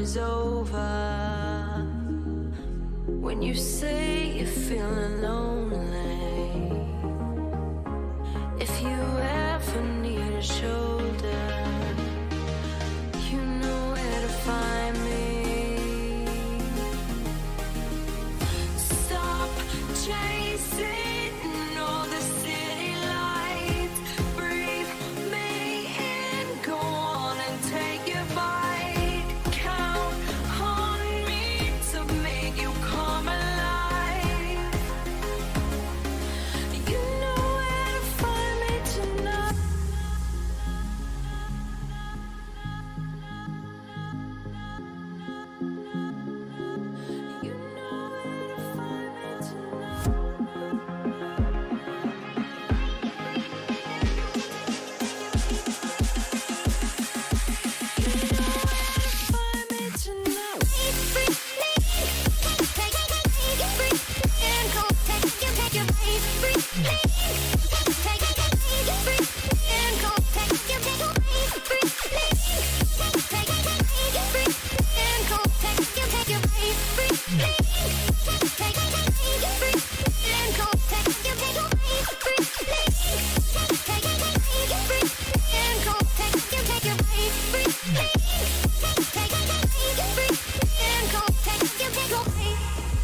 is over, when you say you're feeling lonely, if you ever need a shoulder, you know where to find me. Stop chasing all the city lights, breathe me in, go on and take your bite, count on me to make you come alive. You know where to find me tonight. You know where to find me tonight.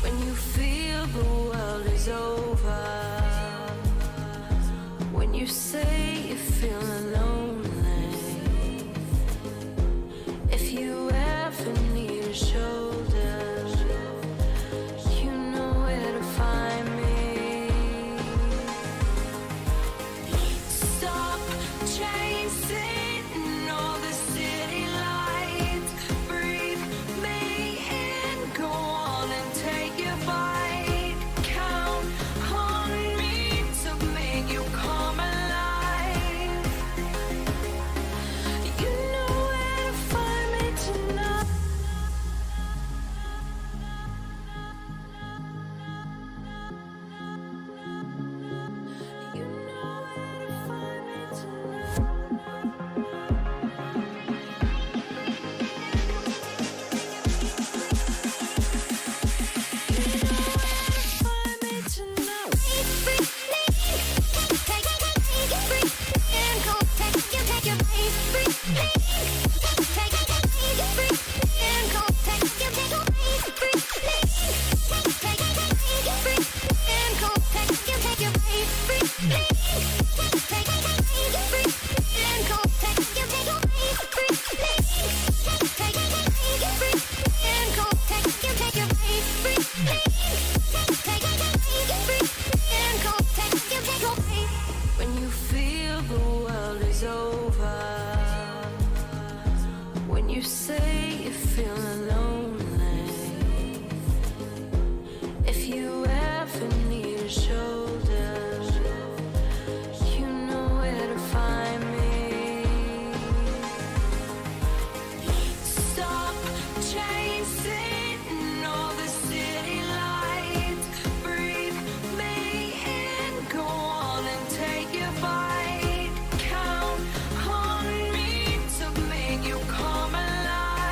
When you feel the world is over, when you say you're feeling lonely, if you ever need a shoulder, you know where to find me. Stop chasing all the city lights, breathe me in, go on and take your bite, count on me to make you come alive. You know where to find me tonight. You know where to find me tonight. Find me tonight. When you feel the world is over, when you say you're feeling lonely, if you ever need a shoulder, you know where to find me. Stop chasing all the city lights, breathe me in, go on and take your bite, count on me to make you come alive.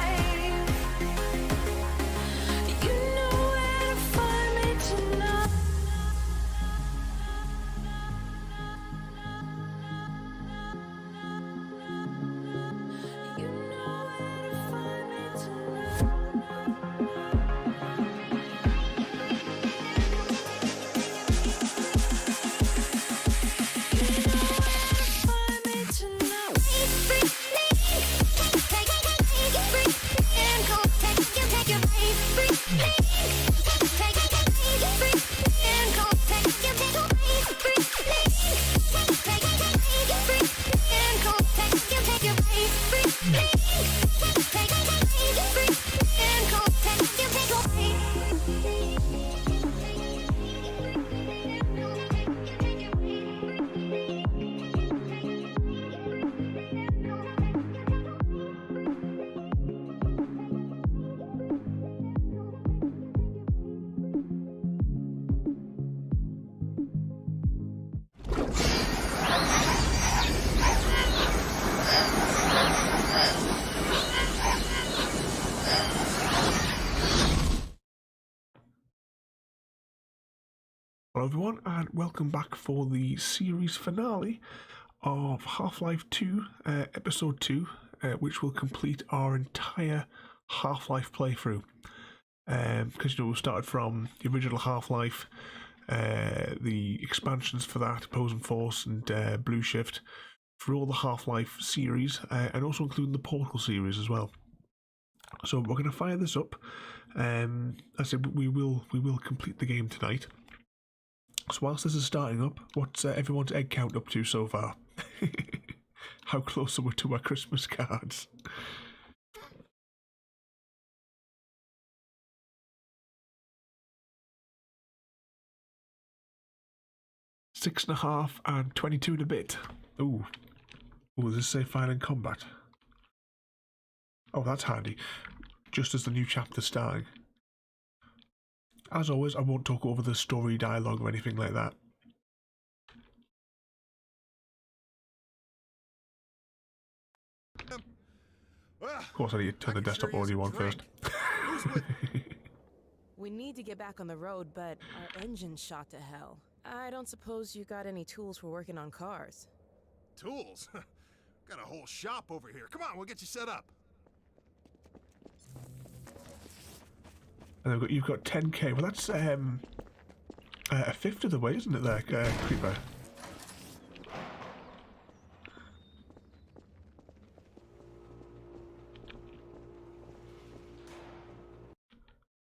Hello everyone and welcome back for the series finale of Half-Life 2, Episode 2, which will complete our entire Half-Life playthrough. Because we started from the original Half-Life, the expansions for that, Opposing Force and Blue Shift, through all the Half-Life series, and also including the Portal series as well. So we're going to fire this up. I said we will complete the game tonight. So whilst this is starting up, what's everyone's egg count up to so far? How close are we to our Christmas cards? $6.5 and 22 and a bit. Ooh. Ooh, does this say Fire in Combat? Oh, that's handy. Just as the new chapter's starting. As always, I won't talk over the story dialogue or anything like that. Of course, I need to turn the desktop audio on first. We need to get back on the road, but our engine's shot to hell. I don't suppose you got any tools for working on cars. Tools? Got a whole shop over here. Come on, we'll get you set up. And you've got 10k. Well, that's a fifth of the way, isn't it, there, Creeper?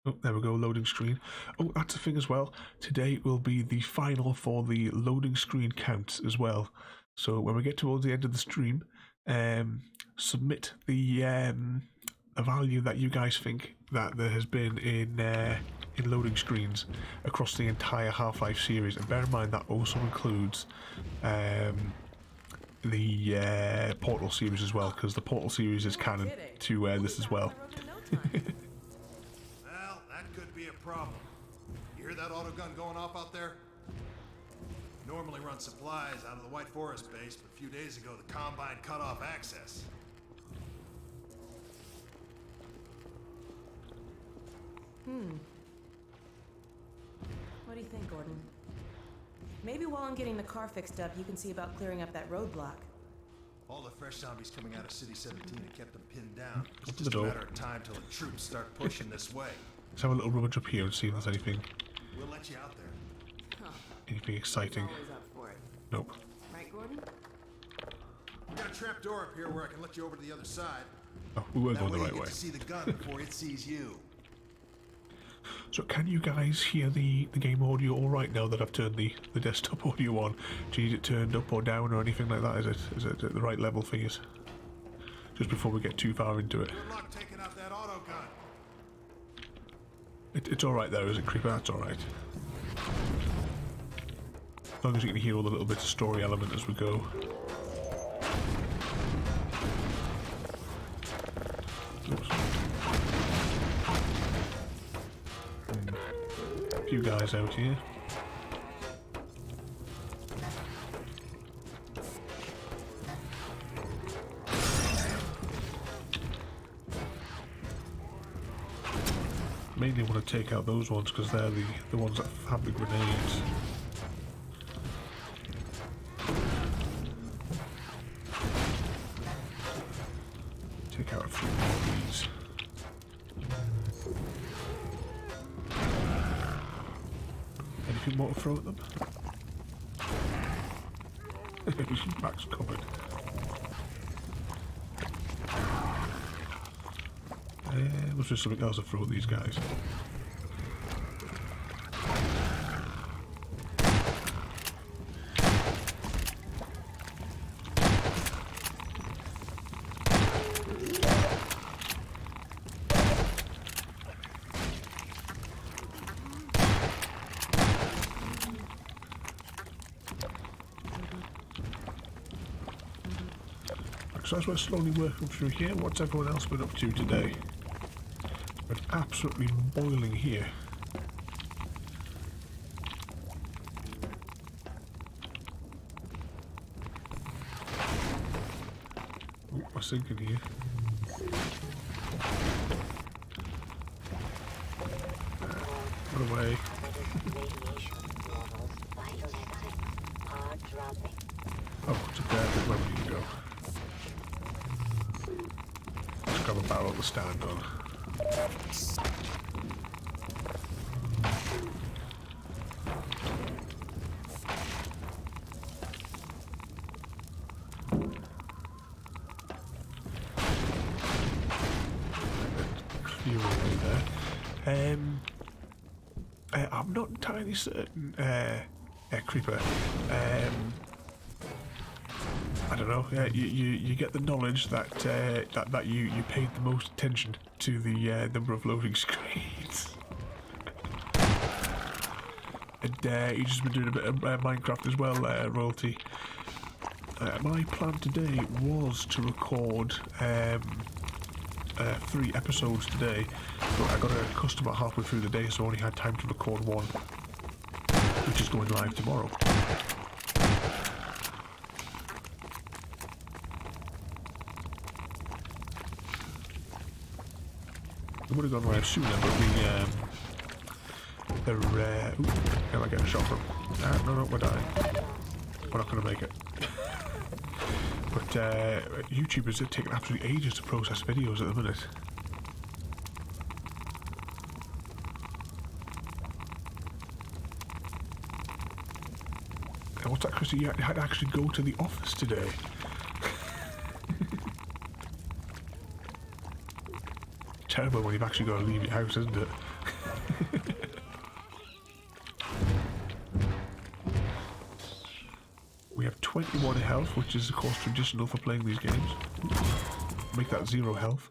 Oh, there we go, loading screen. Oh, that's a thing as well. Today will be the final for the loading screen counts as well. So when we get towards the end of the stream, submit the value that you guys think that there has been in loading screens across the entire Half-Life series, and bear in mind that also includes the Portal series as well, because the Portal series is canon to this as well. Well, that could be a problem. You hear that autogun going off out there? Normally run supplies out of the White Forest base, but a few days ago the Combine cut off access. What do you think, Gordon? Maybe while I'm getting the car fixed up, you can see about clearing up that roadblock. All the fresh zombies coming out of City 17 have kept them pinned down. It's just a matter of time till the troops start pushing this way. Let's have a little rummage up here and see if there's anything. We'll let you out there. Anything exciting? Always up for it. Nope. Right, Gordon? We got a trap door up here where I can let you over to the other side. Oh, we were That going way the you right get way. to see the gun before it sees you. So can you guys hear the game audio all right now that I've turned the desktop audio on? Do you need it turned up or down or anything like that? Is it at the right level for you? Just before we get too far into it. Good luck taking out that auto gun. It's all right there, is it, Creeper? That's all right. As long as you can hear all the little bits of story element as we go. Oops. A few guys out here. Mainly want to take out those ones because they're the ones that have the grenades. Take out a few more of these. Anything more to throw at them? Back's covered. Was there something else to throw at these guys? So as we're slowly working through here, what's everyone else been up to today? It's absolutely boiling here. Oh, I'm sinking here. Run away. Radiation levels grab a barrel to stand on. Clear away there. I'm not entirely certain, Creeper. I don't know. You get the knowledge that that you paid the most attention to the number of loading screens, and you've just been doing a bit of Minecraft as well, Royalty. My plan today was to record 3 episodes today, but I got a customer halfway through the day, so I only had time to record 1, which is going live tomorrow. It would have gone live sooner, but am I getting a shot from? No, we're dying. We're not going to make it. But YouTubers are taking absolutely ages to process videos at the minute. And what's that, Chrissy? You had to actually go to the office today. Terrible when you've actually got to leave your house, isn't it? We have 21 health, which is of course traditional for playing these games. Make that 0 health.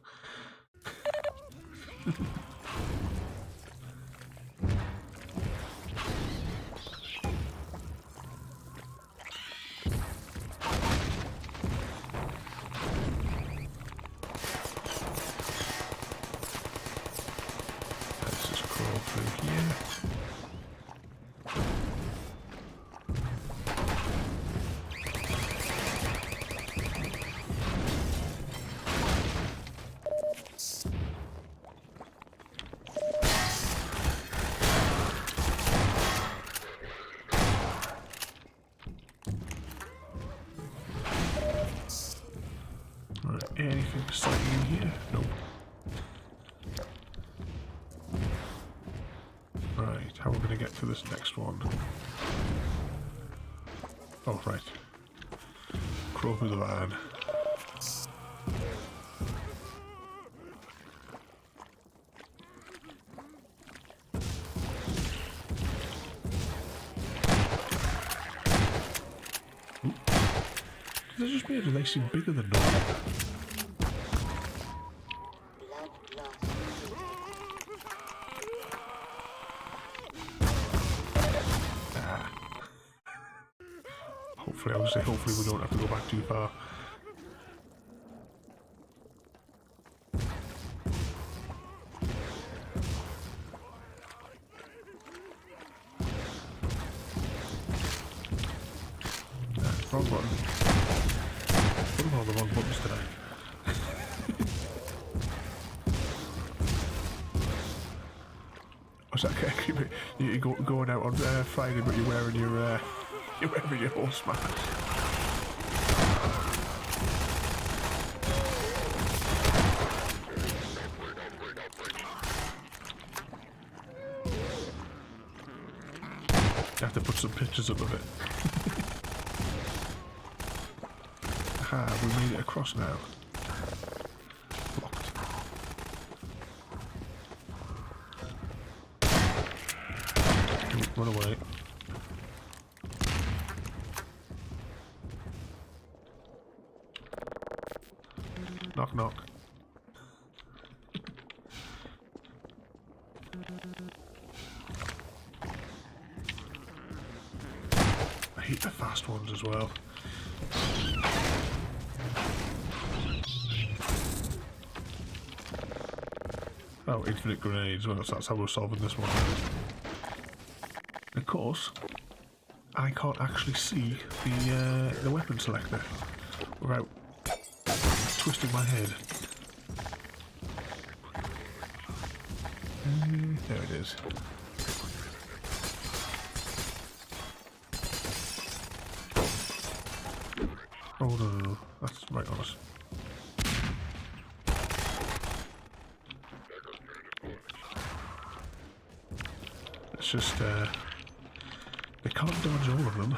Anything exciting in here? Nope. Right, how are we going to get to this next one? Oh, right. Crawl through the van. Ooh. Did they just made it? They seem bigger than normal. Hopefully we don't have to go back too far. Wrong button. Put them all the wrong buttons today. What's that? You're going out on Friday, but you're wearing your horse mask. You have to put some pictures up of it. Aha, we made it across now. Blocked. Run away. Knock, knock. I hate the fast ones as well. Oh, infinite grenades. Well, that's how we're solving this one. Of course, I can't actually see the weapon selector without twisting my head. There it is. Oh no, that's right on us. It's just, they can't dodge all of them.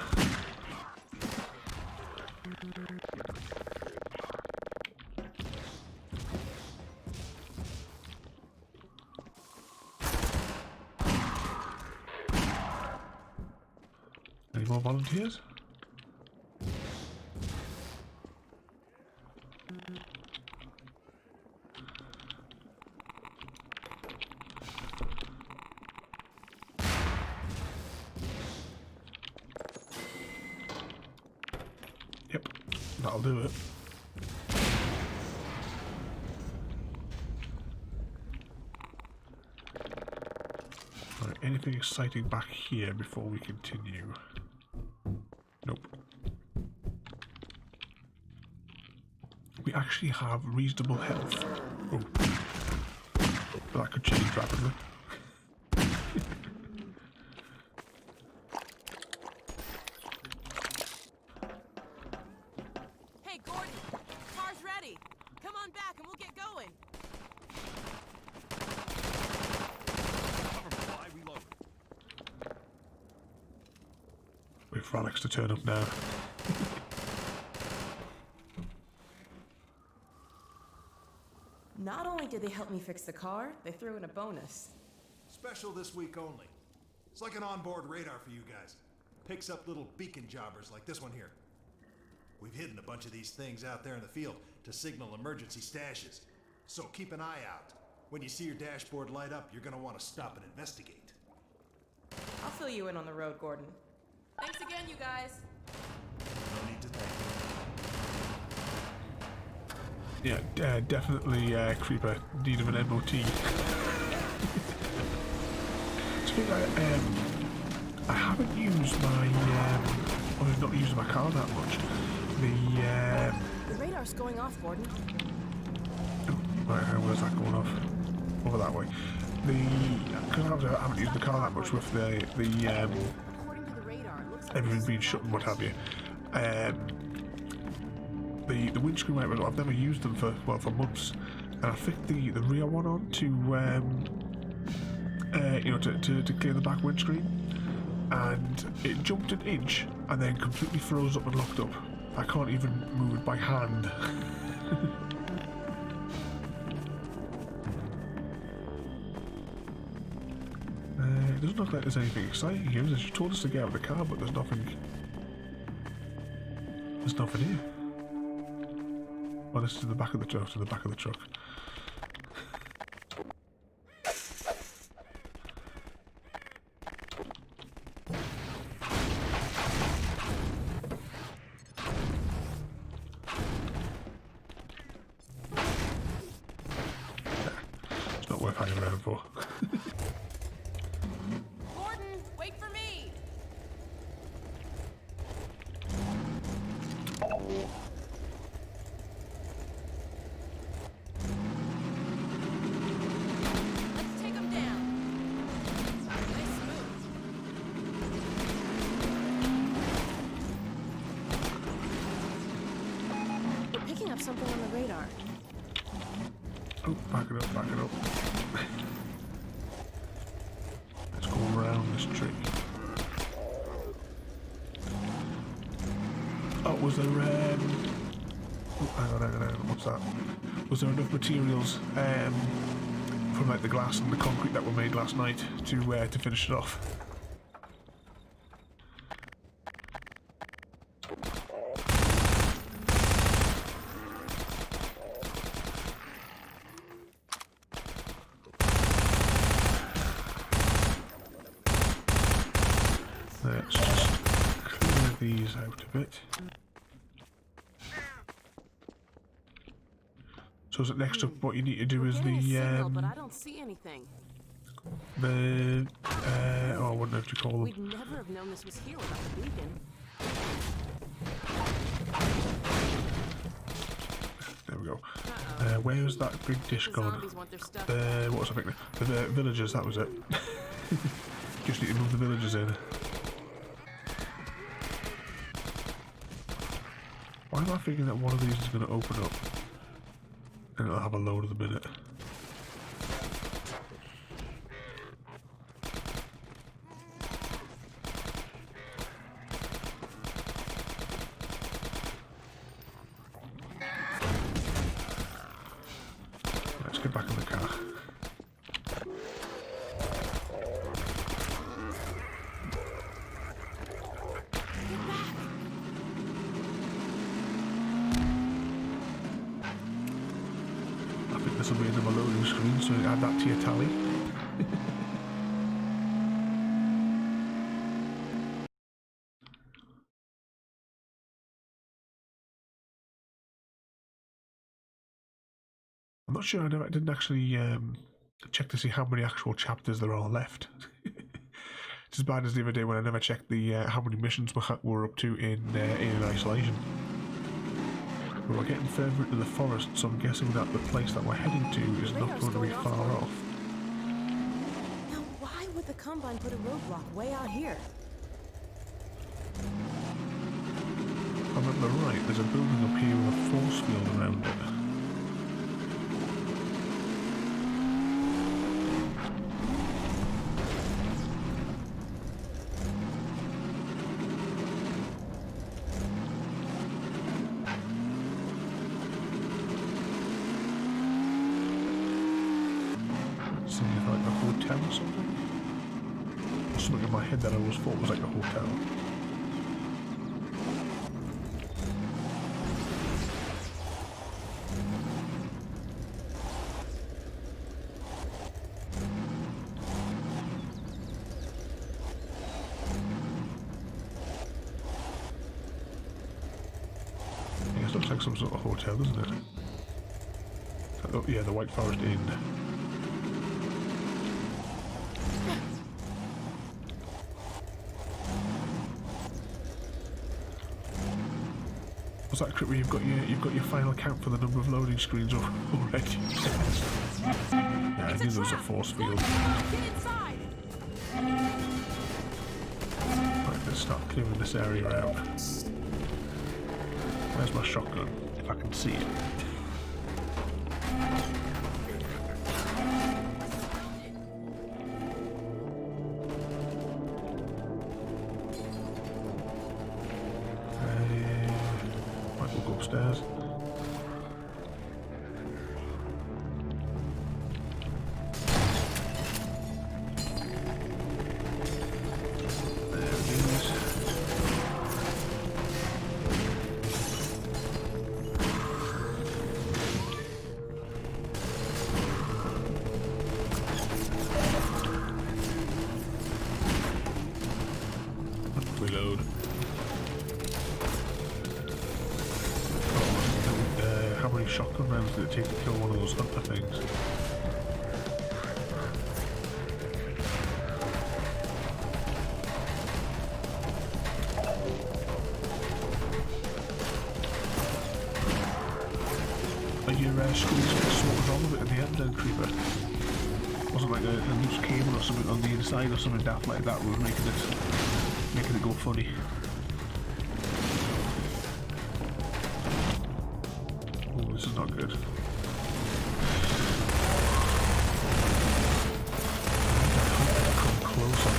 Any more volunteers? Yep, that'll do it. Right, anything exciting back here before we continue? Nope. We actually have reasonable health. Oh. That could change rapidly. Hey, Gordon! Car's ready! Come on back and we'll get going! Cover fly, reload. Wait for Alex to turn up now. Not only did they help me fix the car, they threw in a bonus. Special this week only. It's like an onboard radar for you guys. Picks up little beacon jobbers like this one here. We've hidden a bunch of these things out there in the field to signal emergency stashes. So keep an eye out. When you see your dashboard light up, you're gonna want to stop and investigate. I'll fill you in on the road, Gordon. Thanks again, you guys. No need to thank Yeah, definitely Creeper. Need of an MOT. I haven't used my, or I've not used my car that much. The radar's going off, Gordon. Right, where's that going off? Over that way. Because I haven't used the car that much with the According to the radar, it looks like everything being shut and what have you. The windscreen wipers, I've never used them for months, and I flicked the rear one on to to clear the back windscreen, and it jumped an inch and then completely froze up and locked up. I can't even move it by hand. It doesn't look like there's anything exciting here. She told us to get out of the car, but there's nothing. There's nothing here. Well, this is the back of the truck. To the back of the truck. It's not worth hanging around for. Gordon, wait for me! Let's take him down. Nice move. We're picking up something on the radar. Oh, back it up, back it up. Let's go around this tree. Oh, was there, oh, hang on, what's that? Was there enough materials, from like the glass and the concrete that were made last night to finish it off? Let's just clear these out a bit. So is it next up what you need to do is Getting a signal, but the I don't see anything. oh, what do you call them? We'd never have known this was here without the beacon. There we go. Where's that big dish The gone? zombies want their stuff. What was I thinking? The villagers, that was it. Just need to move the villagers in. Why am I thinking that one of these is going to open up? And it'll have a load of them in it. get back in the car. I think this will be another loading screen, so add that to your tally. I'm not sure, I didn't actually check to see how many actual chapters there are left. It's as bad as the other day when I never checked the how many missions we're up to in Isolation. But we're getting further into the forest, so I'm guessing that the place that we're heading to is not going to be far off. Now, why would the Combine put a roadblock way out here? If I remember right, there's a building up here with a force field around it. Something in my head that I always thought was like a hotel. I guess it looks like some sort of hotel, doesn't it? Oh, yeah, the White Forest Inn. Was that crit where you've got your final count for the number of loading screens already? Yeah, I knew there was a force field. Right, let's start clearing this area out. Where's my shotgun? If I can see it. Upstairs. There it is. Reload. How many shotgun rounds did it take to kill one of those hunter things? Are your screws sort of wrong with it in the end then, Creeper? Wasn't like a loose cable or something on the inside or something daft like that was making it go funny. This is not good. Come closer.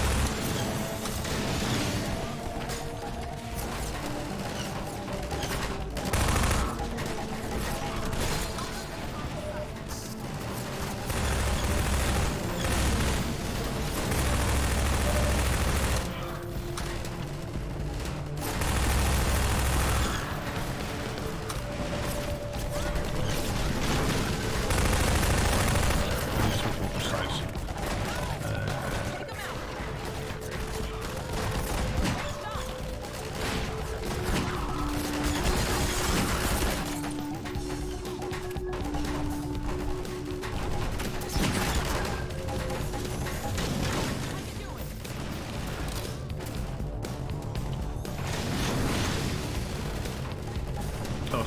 Oh,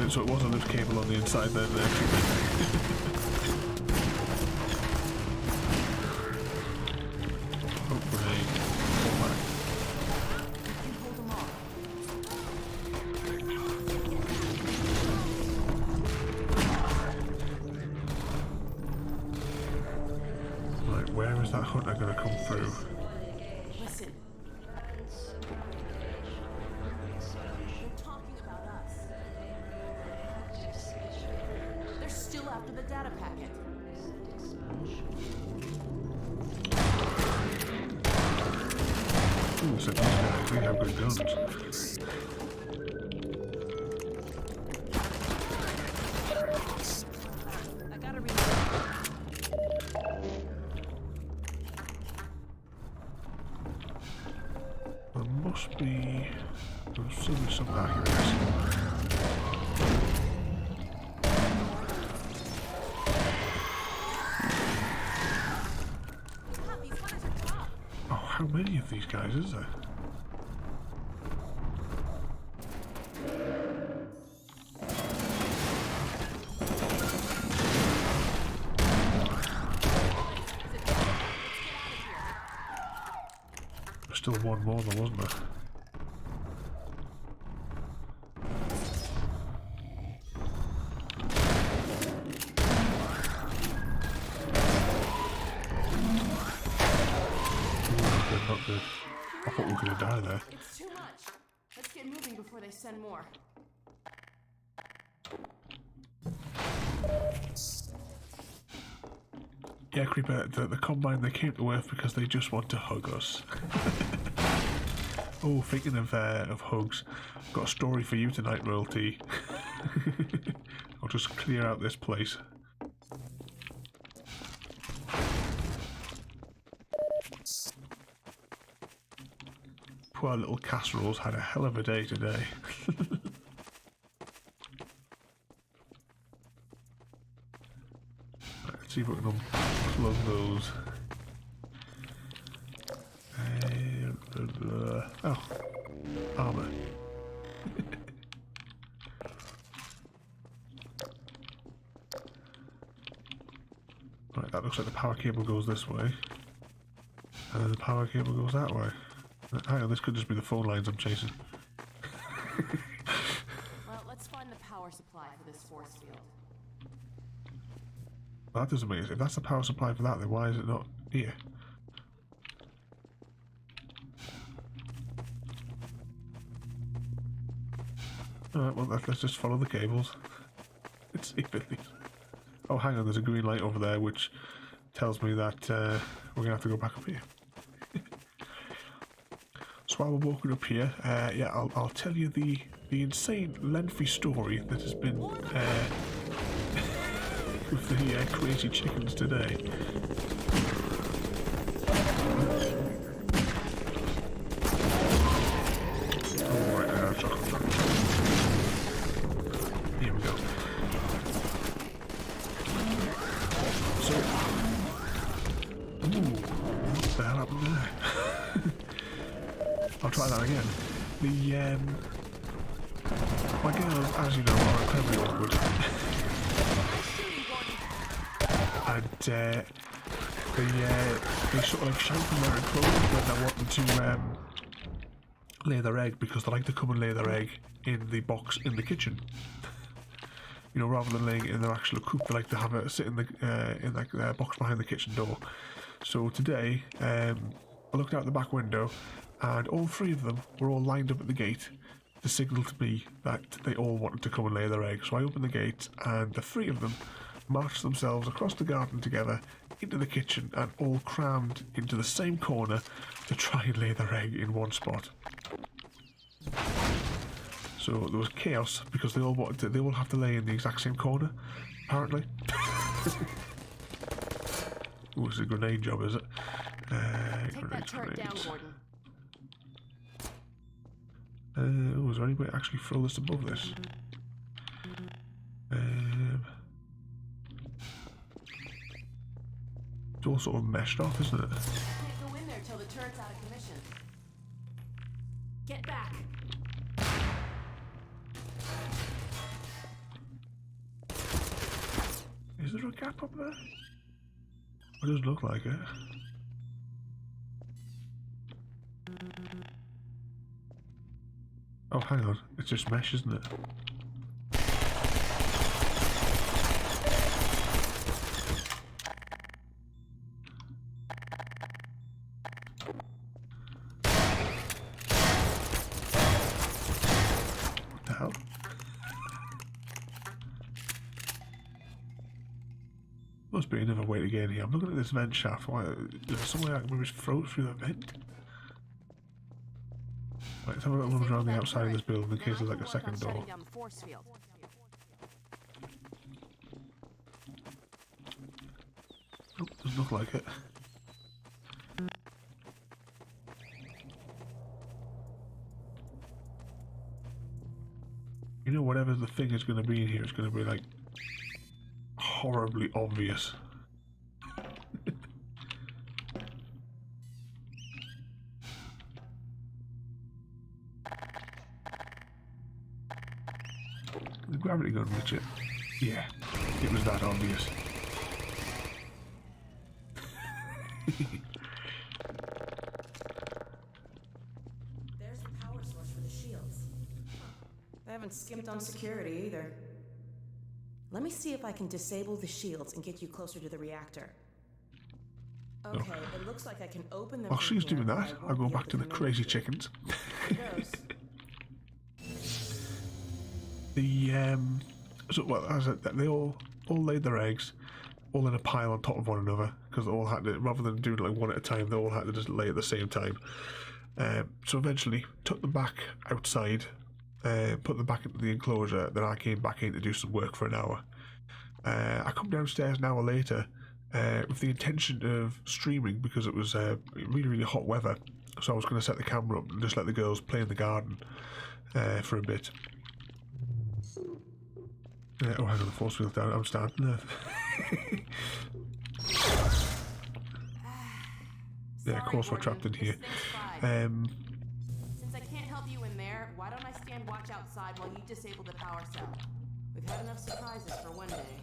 so it was a lift cable on the inside then. Oh, grenade. Pull back. Right, where is that hunter going to come through? Listen. They're talking about us. They're still after the data pack. second. Ooh, so these guys, they have good guns. I gotta reload. There must be... There'll still be some accuracy. Oh, how many of these guys is there? There's still one more though, wasn't there? Not good. I thought we were gonna die there. It's too much. Let's get moving before they send more. Yeah, Creeper, the Combine, they came to Earth because they just want to hug us. Oh, thinking of hugs, I've got a story for you tonight, Royalty. I'll just clear out this place. Poor little casseroles had a hell of a day today. Let's see if we can unplug those. Oh, armor. Right, that looks like the power cable goes this way. And then the power cable goes that way. Hang on, this could just be the phone lines I'm chasing. Well, let's find the power supply for this force field. That doesn't make sense. If that's the power supply for that, then why is it not here? Alright, well, let's just follow the cables. Let's see if it leads. Oh, hang on, there's a green light over there, which tells me that we're going to have to go back up here. So while we're walking up here, yeah, I'll tell you the insane, lengthy story that has been with the crazy chickens today. Oh, right, chocolate. Here we go. So, ooh, what the hell happened there? I'll try that again. My girls, as you know, are incredibly awkward. And they sort of like shout from their enclosure when they're wanting to lay their egg, because they like to come and lay their egg in the box in the kitchen. You know, rather than laying it in their actual coop, they like to have it sit in the box behind the kitchen door. So today, I looked out the back window, and all three of them were all lined up at the gate to signal to me that they all wanted to come and lay their eggs. So I opened the gate, and the three of them marched themselves across the garden together into the kitchen and all crammed into the same corner to try and lay their egg in one spot. So there was chaos because they all have to lay in the exact same corner, apparently. Ooh, it's a grenade job, is it? Take that turret down, Gordon. Oh, is there any way to actually throw this above this? It's all sort of meshed off, isn't it? Can't go in there till the turret's out of commission. Get back. Is there a gap up there? It does look like it. Oh, hang on. It's just mesh, isn't it? What the hell? Must be another way to get in here. I'm looking at this vent shaft. Why? Is there somewhere I can maybe throw through the vent? Right, let's have a little run around the outside of this building in case there's like a second door. Nope, doesn't look like it. You know, whatever the thing is going to be in here is going to be like horribly obvious. The gravity gun reach it. Yeah, it was that obvious. There's the power source for the shields. They haven't skimped on security either. Let me see if I can disable the shields and get you closer to the reactor. Okay, it looks like I can open them. While from she's here, doing but that, I I'll won't go be back able to the come in crazy with you. chickens. Here goes. Well, as they all laid their eggs, all in a pile on top of one another, because they all had to, rather than doing like one at a time, they all had to just lay at the same time. So eventually, took them back outside, put them back into the enclosure. Then I came back in to do some work for an hour. I come downstairs an hour later with the intention of streaming because it was really, really hot weather. So I was going to set the camera up and just let the girls play in the garden for a bit. Oh, hang on, the force field's down. I'm starting there. Yeah, of course we're trapped in here. Since I can't help you in there, why don't I stand watch outside while you disable the power cell? We've had enough surprises for one day.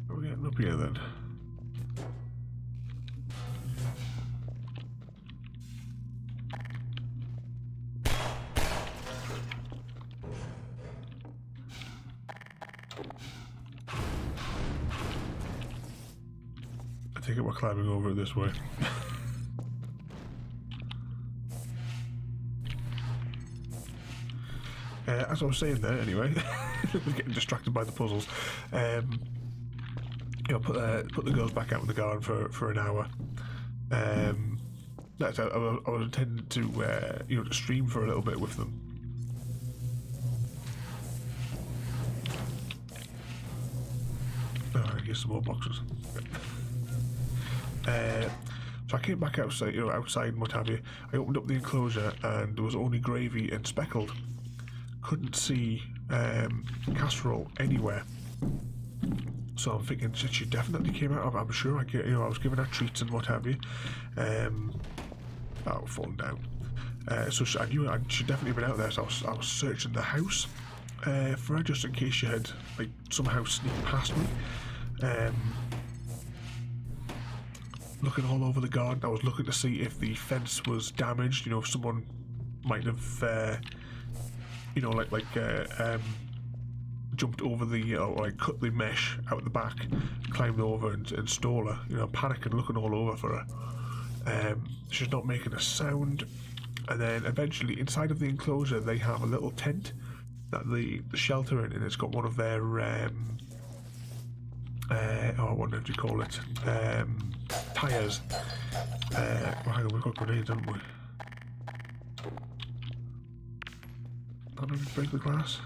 What are we getting up here then? I take it we're climbing over it this way. As I was saying there, anyway, getting distracted by the puzzles. You know, put the girls back out in the garden for an hour. That's I was intending to you know, to stream for a little bit with them. Oh, here's some more boxes. So I came back outside, you know, outside and what have you. I opened up the enclosure and there was only gravy and speckled. Couldn't see casserole anywhere. So I'm thinking she definitely came out. I'm sure I was giving her treats and what have you. Oh, falling down. So I knew she'd definitely been out there. So I was searching the house for her just in case she had like somehow sneaked past me. Looking all over the garden. I was looking to see if the fence was damaged. You know, if someone might have, you know, jumped over the, or like cut the mesh out the back, climbed over and stole her. You know, panicking, looking all over for her. She's not making a sound. And then eventually, inside of the enclosure, they have a little tent that the shelter in, and it's got one of their, what did you call it? Tires. Hang on, we've got grenades, haven't we? Can I just break the glass?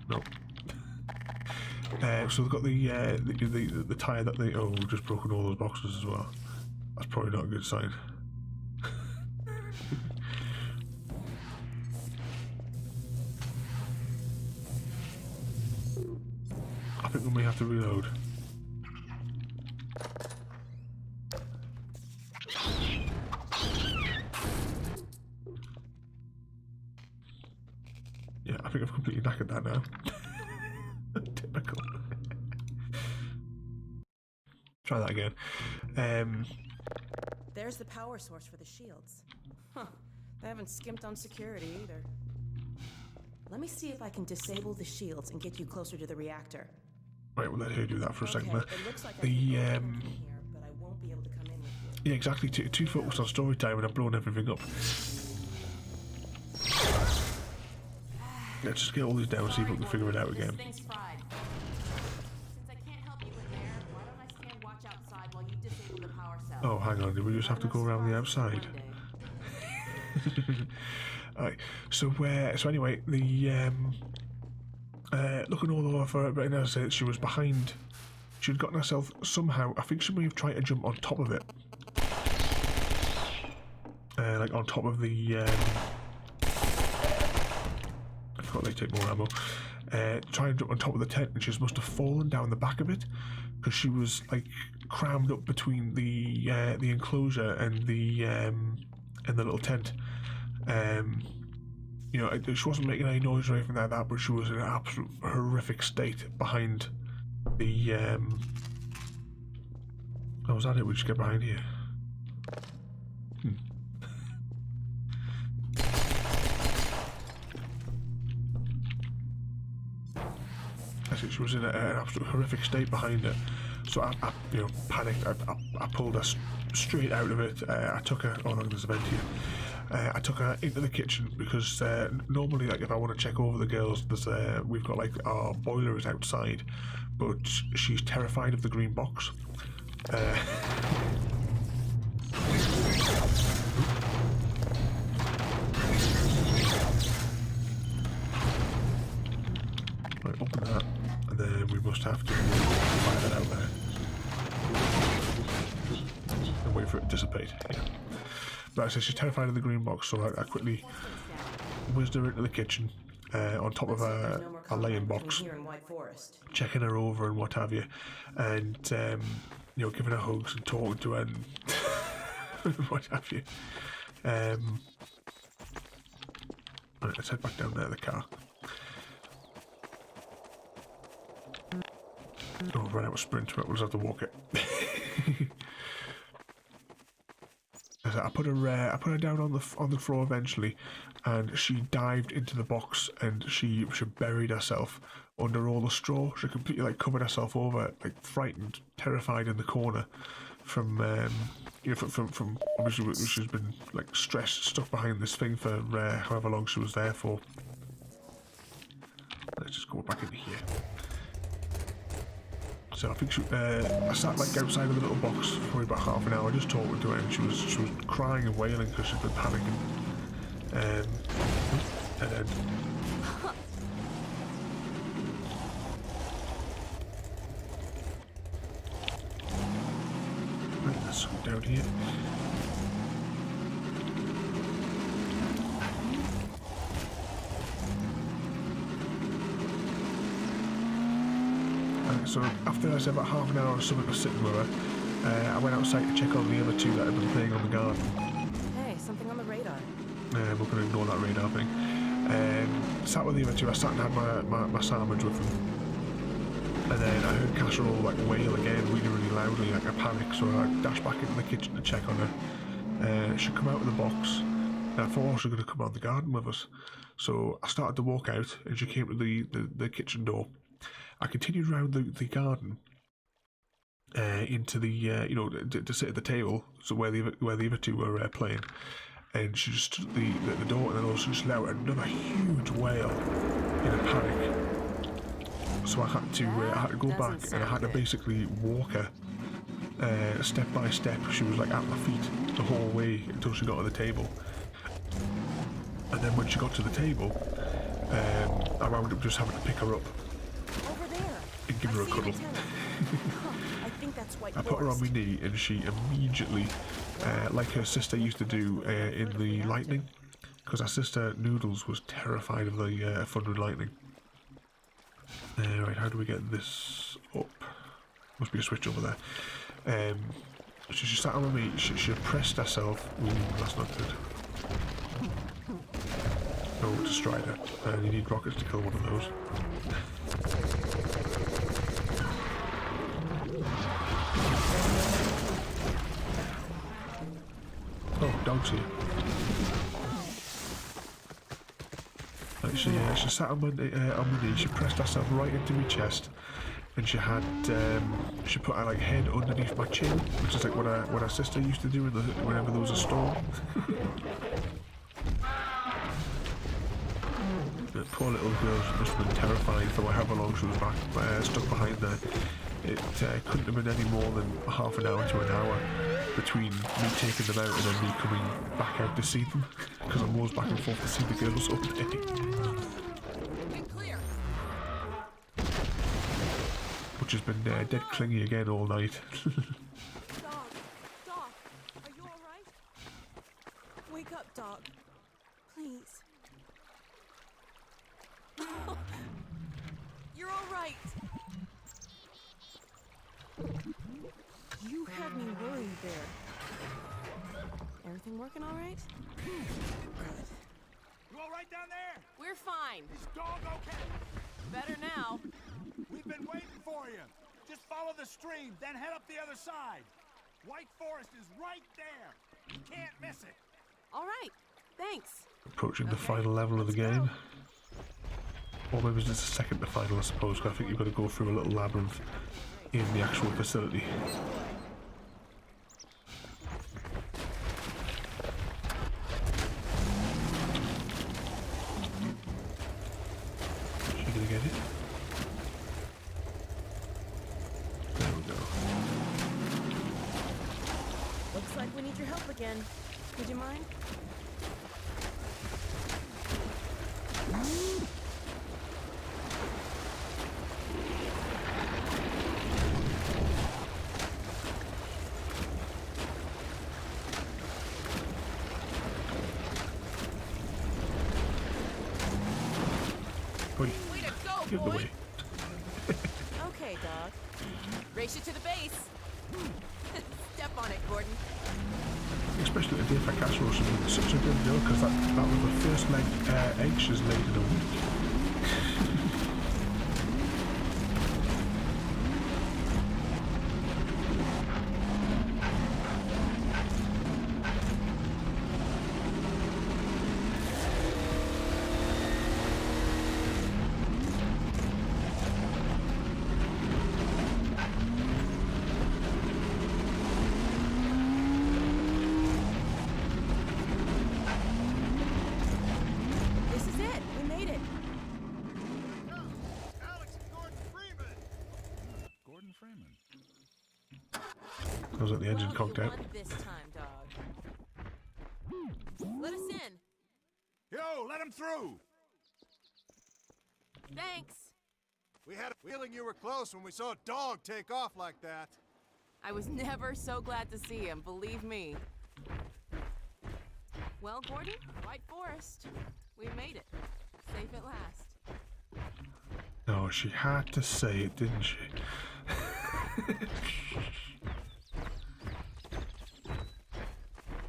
No. So they've got the tire that they... Oh, we've just broken all those boxes as well. That's probably not a good sign. I think we may have to reload. Yeah, I think I've completely knackered that now. Typical. Try that again. There's the power source for the shields. Huh. They haven't skimped on security either. Let me see if I can disable the shields and get you closer to the reactor. Right, we'll let her do that for a second Okay, there. it looks like I The, can open from here, but I won't be able to come in with you. Yeah, exactly. Too focused on story time and I've blown everything up. Let's just get all these down and see if we can figure it out again. This thing's fried. Since I can't help you in there, why don't I stand watch outside while you disable the power cell? Oh, hang on. Did we just have to go around the outside? Alright. So anyway, the looking all over, but as I said, she was behind. She'd gotten herself somehow. I think she may have tried to jump on top of it, like on top of the. I forgot they take more ammo. Try and jump on top of the tent, and she just must have fallen down the back of it because she was like crammed up between the enclosure and the little tent. You know, she wasn't making any noise or anything like that, but she was in an absolute horrific state behind the. Oh, was that it? We just get behind here. She was in an absolute horrific state behind it, so I you know, panicked. I pulled her straight out of it. I took her. Oh, look, there's a vent here. I took her into the kitchen because normally, like, if I want to check over the girls, there's we've got like our boiler is outside, but she's terrified of the green box. Right, open that, and then we must have to fire that out there and wait for it to dissipate. Yeah. But so she's terrified of the green box, so I quickly whizzed her into the kitchen on top of a laying box, Here in White Forest. checking her over and what have you, and you know, giving her hugs and talking to her and what have you. Right, let's head back down there to the car. Oh, ran out of sprint, but we'll just have to walk it. I put her down on the floor eventually, and she dived into the box and she buried herself under all the straw. She completely like covered herself over, like frightened, terrified in the corner from you know, from obviously she's been like stressed, stuck behind this thing for however long she was there for. Let's just go back into here. So I think I sat like outside of the little box for probably about half an hour just talking to her, and she was crying and wailing because she'd been panicking. And then right, let's go down here. So after I said about half an hour or something of sitting with her, I went outside to check on the other two that had been playing on the garden. Hey, something on the radar. We're going to ignore that radar thing. Sat with the other two. I sat and had my sandwich with them, and then I heard Casserole like wail again, really loudly, like a panic. So I dashed back into the kitchen to check on her. She'd come out of the box, and I thought she was going to come out the garden with us. So I started to walk out, and she came to the kitchen door. I continued round the garden into the you know, to sit at the table, so where the other two were playing, and she just stood at the door, and then also just let out another huge wail in a panic. So I had to go back, and I had to basically walk her step by step. She was like at my feet the whole way until she got to the table, and then when she got to the table, I wound up just having to pick her up and give her a cuddle. I think that's White I put her on my knee, and she immediately, like her sister used to do in the lightning, because her sister Noodles was terrified of the thunder and lightning. Right, how do we get this up? Must be a switch over there. So she sat on my knee. She pressed herself. Ooh, that's not good. Oh, it's a Strider. You need rockets to kill one of those. Oh, dog's here. Right, she sat on my knee, she pressed herself right into my chest, and she had she put her like head underneath my chin, which is like what her sister used to do whenever there was a storm. The poor little girl must have been terrified for however long she was stuck behind there. It couldn't have been any more than half an hour to an hour between me taking them out and then me coming back out to see them, because I'm always back and forth to see the girls all day. Which has been dead clingy again all night. Dog, are you alright? Wake up, dog. Please. You're alright. You had me worried there. Everything working alright? Good. You all right down there? We're fine. Is dog okay? Better now. We've been waiting for you. Just follow the stream, then head up the other side. White Forest is right there. You can't miss it. All right. Thanks. Approaching the final level of the game. Or maybe it's just the second to final, I suppose, because I think you've got to go through a little labyrinth in the actual facility. Is she gonna get it? There we go. Looks like we need your help again. Would you mind? Oi, Way to go, get the boy. way. Okay, dog. Race you to the base. Step on it, Gordon. Especially today for Castle Rush, it's such a good deal because that was the first egg she's laid in a week. This is it. We made it. Alex and Gordon Freeman. Gordon Freeman. I was at the engine Well, conked you out. won this time, dog. Let us in. Yo, let him through. Thanks. We had a feeling you were close when we saw a dog take off like that. I was never so glad to see him, believe me. Well, Gordon, White Forest. We made it. Safe at last. No, she had to say it, didn't she?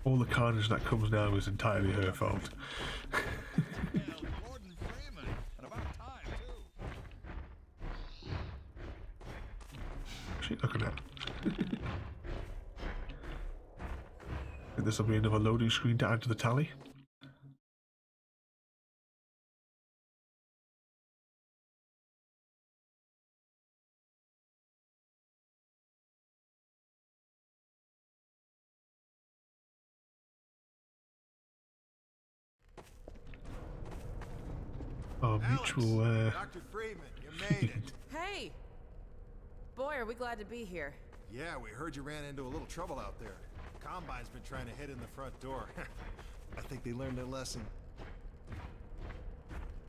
All the carnage that comes now is entirely her fault. Gordon Freeman. And about time, too. What's she looking at? Think this will be another loading screen to add to the tally? Our mutual, Dr. Freeman, you made it. Hey! Boy, are we glad to be here. Yeah, we heard you ran into a little trouble out there. Combine's been trying to hit in the front door. I think they learned their lesson.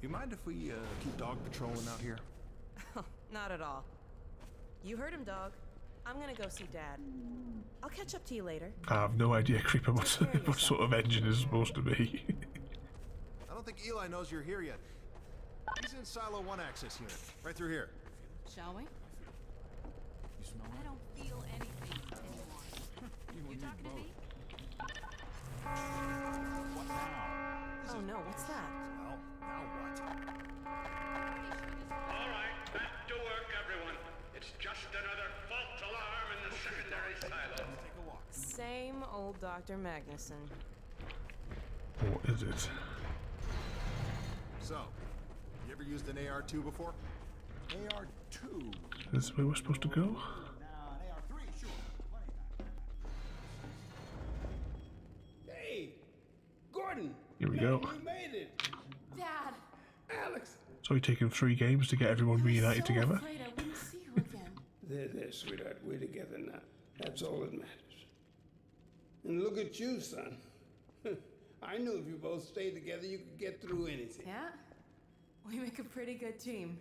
You mind if we keep dog patrolling out here? Not at all. You heard him, dog. I'm gonna go see Dad. I'll catch up to you later. I have no idea, Creeper, what sort of engine is supposed to be. I don't think Eli knows you're here yet. He's in Silo 1 access unit, right through here. Shall we? You smell I don't feel anything anymore. You talking to me? What now? Oh no, what's that? Well, now what? All right, back to work, everyone. It's just another false alarm in the secondary silo. Take a walk. Same old Dr. Magnuson. What is it? So, you ever used an AR-2 before? AR-2? 2. This is where we're supposed to go. Now, they are 3, sure. Hey, Gordon. Here we man, go. You made it. Dad, Alex. It's only taken 3 games to get everyone reunited so together. afraid I wouldn't see you again. There, sweetheart. We're together now. That's all that matters. And look at you, son. I knew if you both stayed together, you could get through anything. Yeah? We make a pretty good team.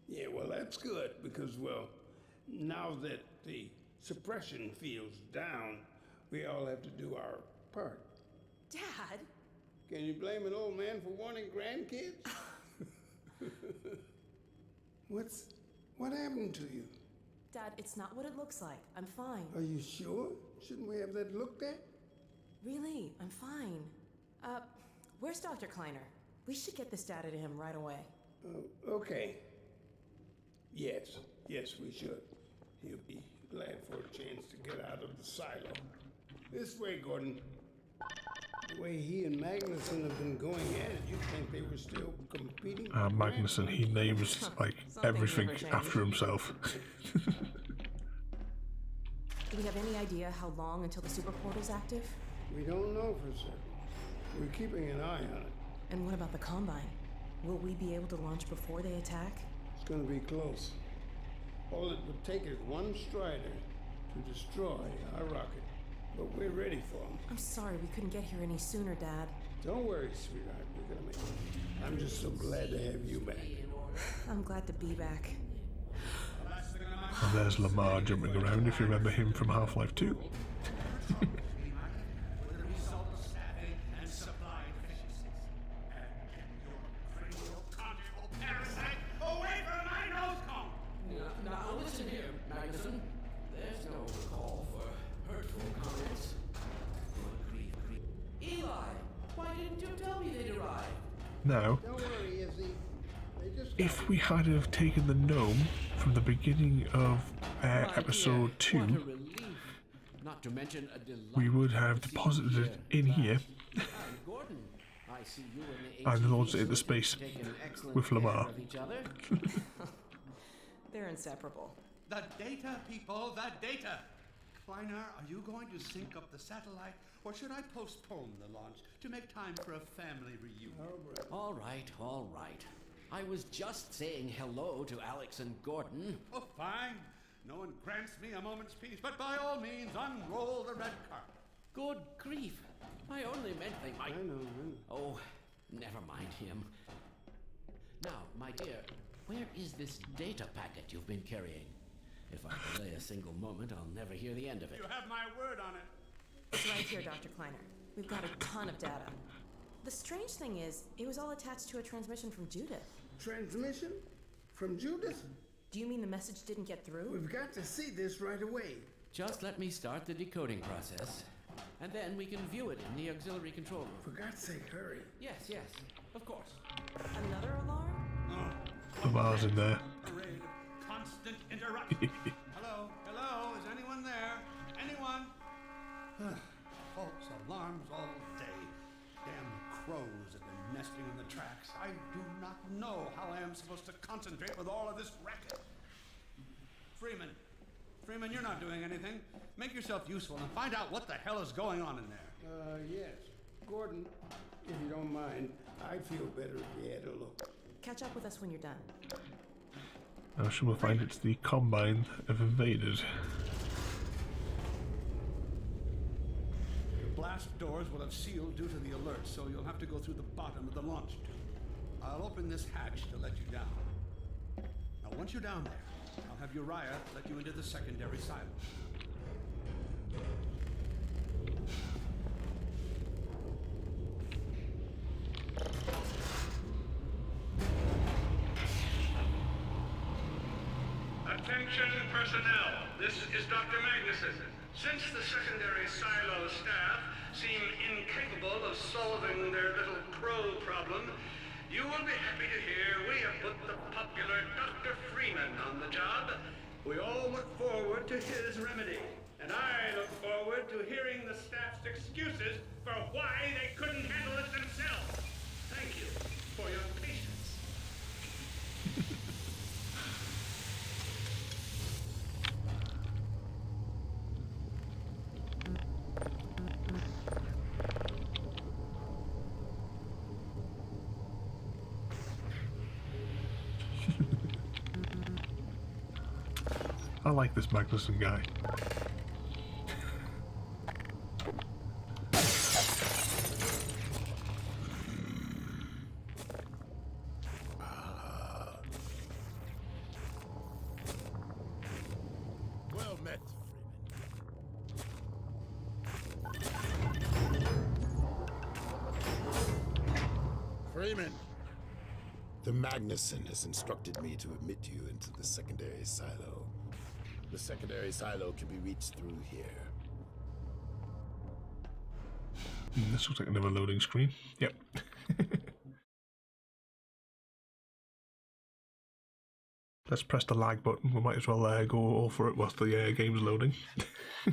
Yeah, well, that's good because, well, now that the suppression field's down, we all have to do our part. Dad? Can you blame an old man for wanting grandkids? What happened to you? Dad, it's not what it looks like. I'm fine. Are you sure? Shouldn't we have that looked at? Really, I'm fine. Where's Dr. Kleiner? We should get this data to him right away. Okay. Yes, we should. He'll be glad for a chance to get out of the silo. This way, Gordon. The way he and Magnuson have been going at it, you'd think they were still competing. Magnuson, he names like everything never change. after himself. Do we have any idea how long until the super portal's active? We don't know for certain. We're keeping an eye on it. And what about the Combine? Will we be able to launch before they attack? It's gonna be close. All it would take is one Strider to destroy our rocket. But we're ready for them. I'm sorry we couldn't get here any sooner, Dad. Don't worry, sweetheart. We're gonna make it. I'm just so glad to have you back. I'm glad to be back. And there's Lamar jumping around, if you remember him from Half-Life 2. Now listen here, Magnuson. There's no call for hurtful comments. Eli, why didn't you tell me they'd arrived? Now, Don't worry, Izzy. They just if we had have taken the gnome from the beginning of episode 2, What a relief. Not to mention a delight we would have deposited it in here Gordon, I see you and the launched it into space taking excellent with Lamar. care of each other. They're inseparable. The data, people, the data. Kleiner, are you going to sync up the satellite, or should I postpone the launch to make time for a family reunion? All right. I was just saying hello to Alex and Gordon. Oh, fine. No one grants me a moment's peace, but by all means, unroll the red carpet. Good grief. I only meant they might... I know. Oh, never mind him. Now, my dear, where is this data packet you've been carrying? If I delay a single moment, I'll never hear the end of it. You have my word on it. It's right here, Dr. Kleiner. We've got a ton of data. The strange thing is, it was all attached to a transmission from Judith. Transmission? From Judith? Do you mean the message didn't get through? We've got to see this right away. Just let me start the decoding process, and then we can view it in the auxiliary control room. For God's sake, hurry. Yes, of course. Another alarm? Lamar's in there. Parade of constant interruptions. Hello, is anyone there? Anyone? False alarms all day. Damn crows have been nesting in the tracks. I do not know how I am supposed to concentrate with all of this racket. Freeman, you're not doing anything. Make yourself useful and find out what the hell is going on in there. Yes. Gordon, if you don't mind, I'd feel better if you had a look. Catch up with us when you're done. Now, should we find it's the Combine have invaded? The blast doors will have sealed due to the alert, so you'll have to go through the bottom of the launch tube. I'll open this hatch to let you down. Now, once you're down there, I'll have Uriah let you into the secondary silo. Attention personnel, this is Dr. Magnuson. Since the secondary silo staff seem incapable of solving their little crow problem, you will be happy to hear we have put the popular Dr. Freeman on the job. We all look forward to his remedy, and I look forward to hearing the staff's excuses for why they couldn't handle it themselves. Thank you for your patience. like this Magnuson guy. Well met, Freeman. The Magnuson has instructed me to admit you into the secondary silo. The secondary silo can be reached through here. This looks like another loading screen. Yep. Let's press the lag button. We might as well go all for it whilst the game's loading. For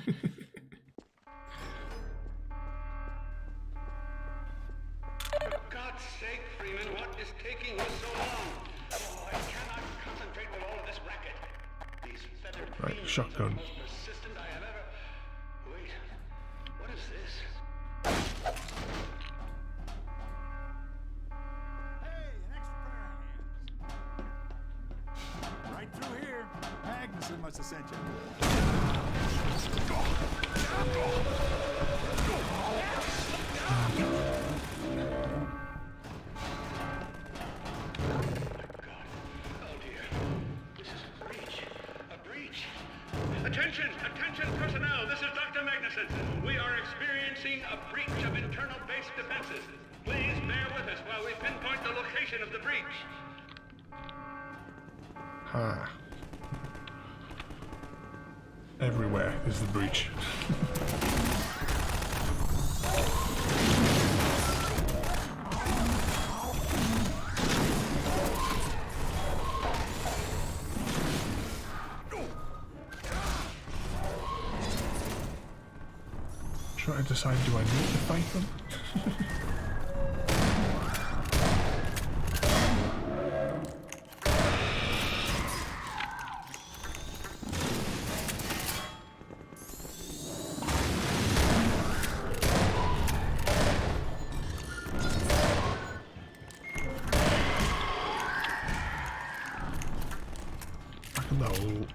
God's sake, Freeman, what is taking you so long? Oh, I cannot concentrate with all of this racket. These feathered Right, fiends shotgun. are the most persistent I have ever... Wait, what is this? Hey, an extra pair of hands. Right through here. Magnuson must have sent you. Attention! Attention, personnel! This is Dr. Magnuson. We are experiencing a breach of internal base defenses. Please bear with us while we pinpoint the location of the breach. Ah. Everywhere is the breach. Trying to decide, do I need to fight them? Back in the hole.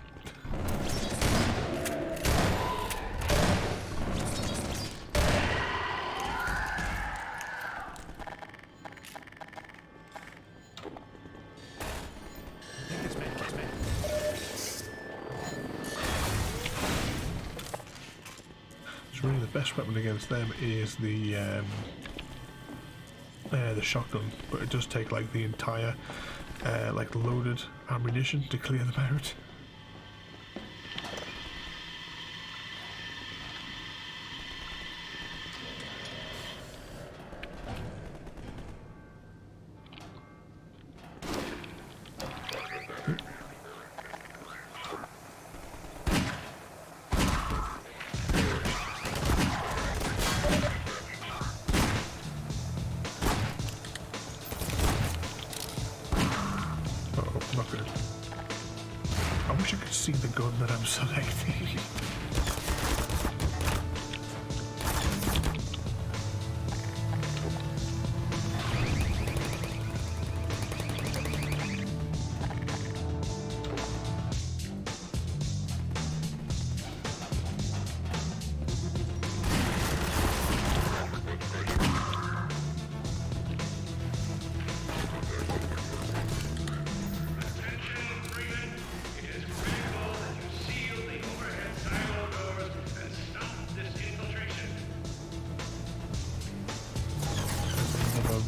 Really, the best weapon against them is the shotgun, but it does take like the entire like loaded ammunition to clear them out. Not good. I wish I could see the gun that I'm selecting.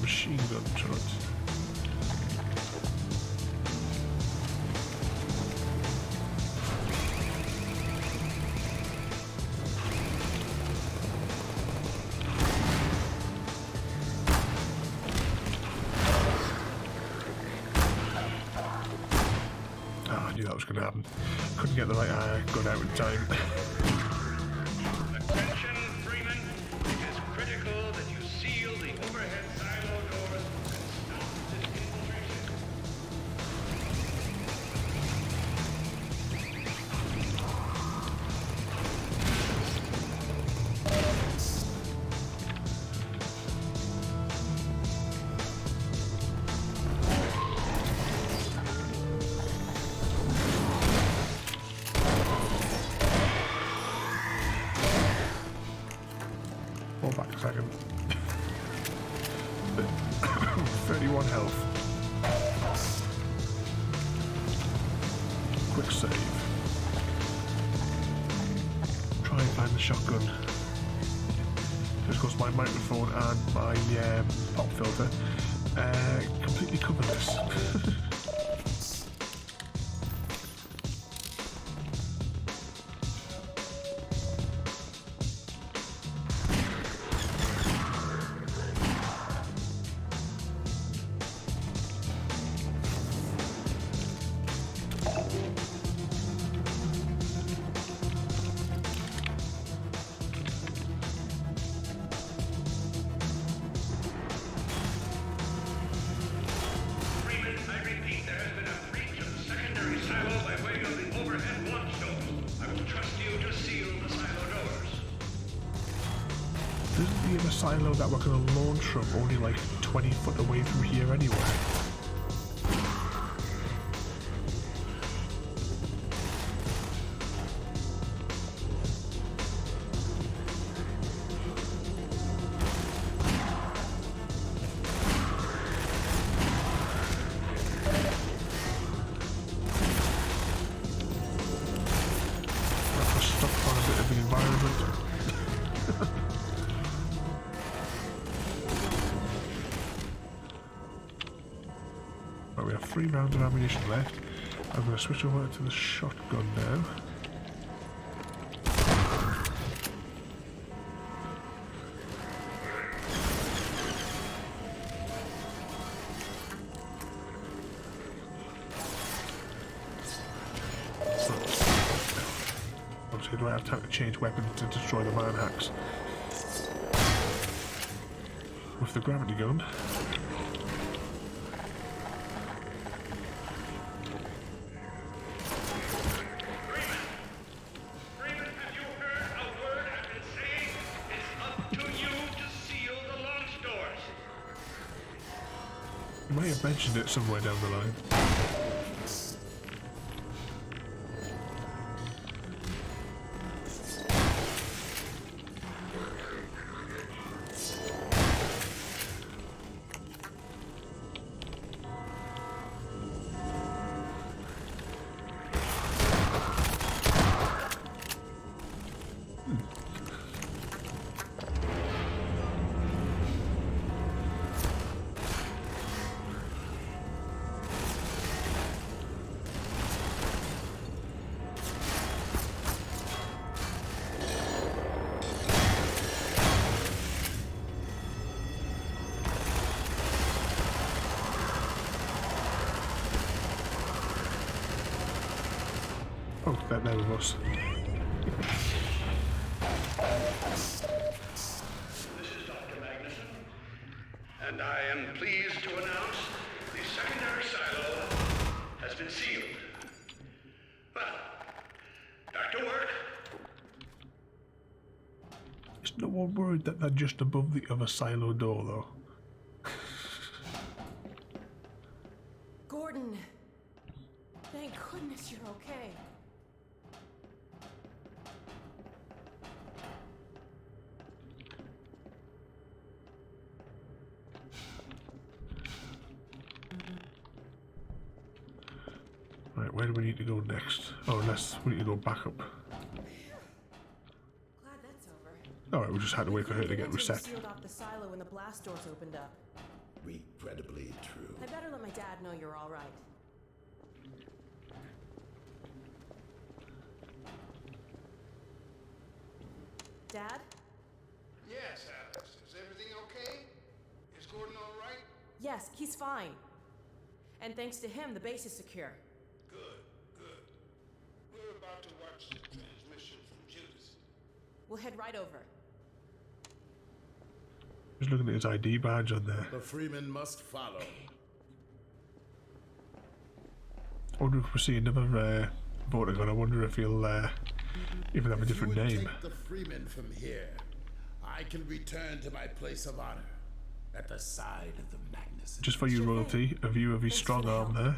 Machine gun turret. Oh, I knew that was going to happen. Couldn't get the right gun out in time. Attention, Freeman. It is critical that you seal the overhead silo doors and stop this infiltration. Fall back a second. 31 health. Quick save. Try and find the shotgun. Just because my microphone and my pop filter completely cover this. Silo that we're going to launch from only like 20 foot away from here anyway. That's a stuck on a bit of the environment. We have 3 rounds of ammunition left. I'm going to switch over to the shotgun now. Obviously, do I have time to change weapons to destroy the man hacks? With the gravity gun. You may have mentioned it somewhere down the line. Oh, that never was. This is Dr. Magnuson, and I am pleased to announce the secondary silo has been sealed. Well, back to work. Is no one worried that they're just above the other silo door, though? Gordon, thank goodness you're okay. Right, where do we need to go next? Oh, unless we need to go back up. Glad that's over. Alright, we just had to wait for her to get reset. Sealed off the silo when the blast doors opened up. Regrettably true. I better let my dad know you're all right. Dad? Yes, Alex. Is everything okay? Is Gordon all right? Yes, he's fine. And thanks to him, the base is secure. Good, good. We're about to watch the transmission from Judas. We'll head right over. Just looking at his ID badge on there. The Freeman must follow. I wonder if we see another Protagon. I wonder if he'll even have a different If you would name. take the Freeman from here, I can return to my place of honor at the side of the Magnuson. Just for you, royalty, a view of his strong arm there.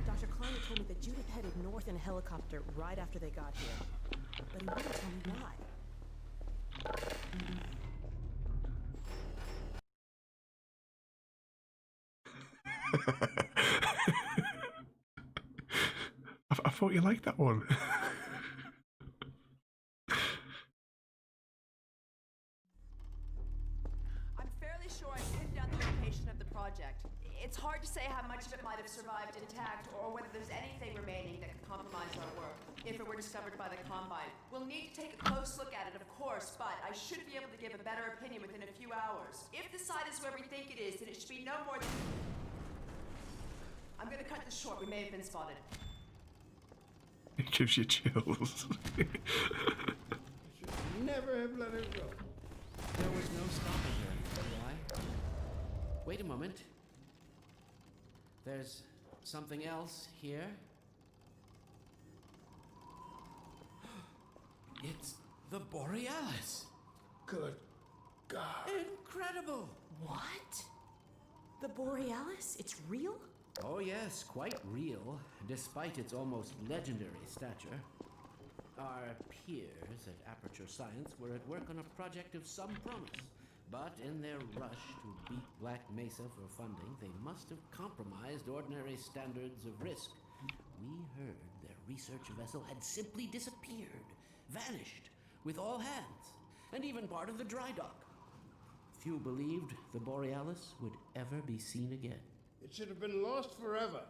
Dr. Kleiner told me that Judith headed north in a helicopter right after they got here. But he wouldn't tell me why. I thought you liked that one. I'm fairly sure I pinned down the location of the project. It's hard to say how much of it might have survived intact or whether there's anything remaining that could compromise our work if it were discovered by the Combine. We'll need to take a close look at it, of course, but I should be able to give a better opinion within a few hours. If the site is where we think it is, then it should be no more than... I'm gonna cut this short. We may have been spotted. It gives you chills. Never have let it go. There was no stopping her, Eli. Wait a moment. There's something else here. It's the Borealis. Good God. Incredible. What? The Borealis? It's real? Oh yes, quite real, despite its almost legendary stature. Our peers at Aperture Science were at work on a project of some promise, but in their rush to beat Black Mesa for funding, they must have compromised ordinary standards of risk. We heard their research vessel had simply disappeared, vanished, with all hands, and even part of the dry dock. Few believed the Borealis would ever be seen again. It should have been lost forever.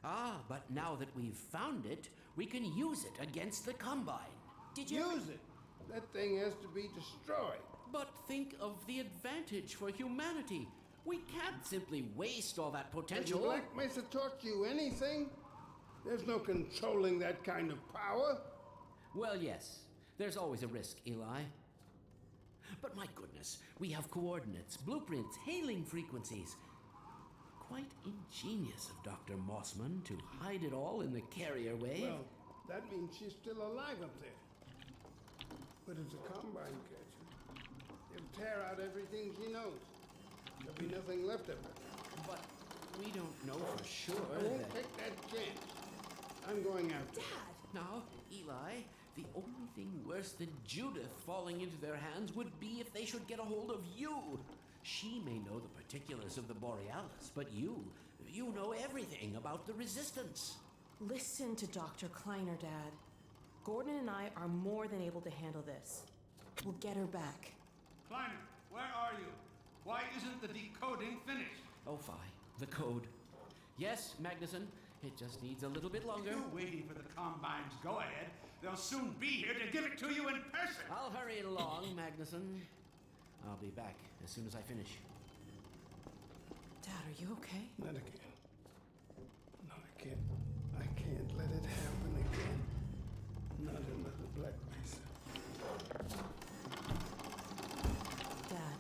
Ah, but now that we've found it, we can use it against the Combine. Did you... Use it. That thing has to be destroyed. But think of the advantage for humanity. We can't simply waste all that Has potential. Black Mesa taught you anything? There's no controlling that kind of power. Well, yes. There's always a risk, Eli. But my goodness, we have coordinates, blueprints, hailing frequencies. Quite ingenious of Dr. Mossman to hide it all in the carrier wave. Well, that means she's still alive up there. But if the Combine catch her, they'll tear out everything she knows. There'll be nothing left of her. But we don't know for sure I won't that... take that chance. I'm going after her. Dad! Now, Eli, the only thing worse than Judith falling into their hands would be if they should get a hold of you. She may know the particulars of the Borealis, but you know everything about the Resistance. Listen to Dr. Kleiner, Dad. Gordon and I are more than able to handle this. We'll get her back. Kleiner, where are you? Why isn't the decoding finished? Oh, fine. The code. Yes, Magnuson. It just needs a little bit longer. You're waiting for the Combine's go-ahead. They'll soon be here to give it to you in person. I'll hurry along, Magnuson. I'll be back as soon as I finish. Dad, are you okay? Not again. No, I can't. I can't let it happen again. Not another Black Mesa. Dad,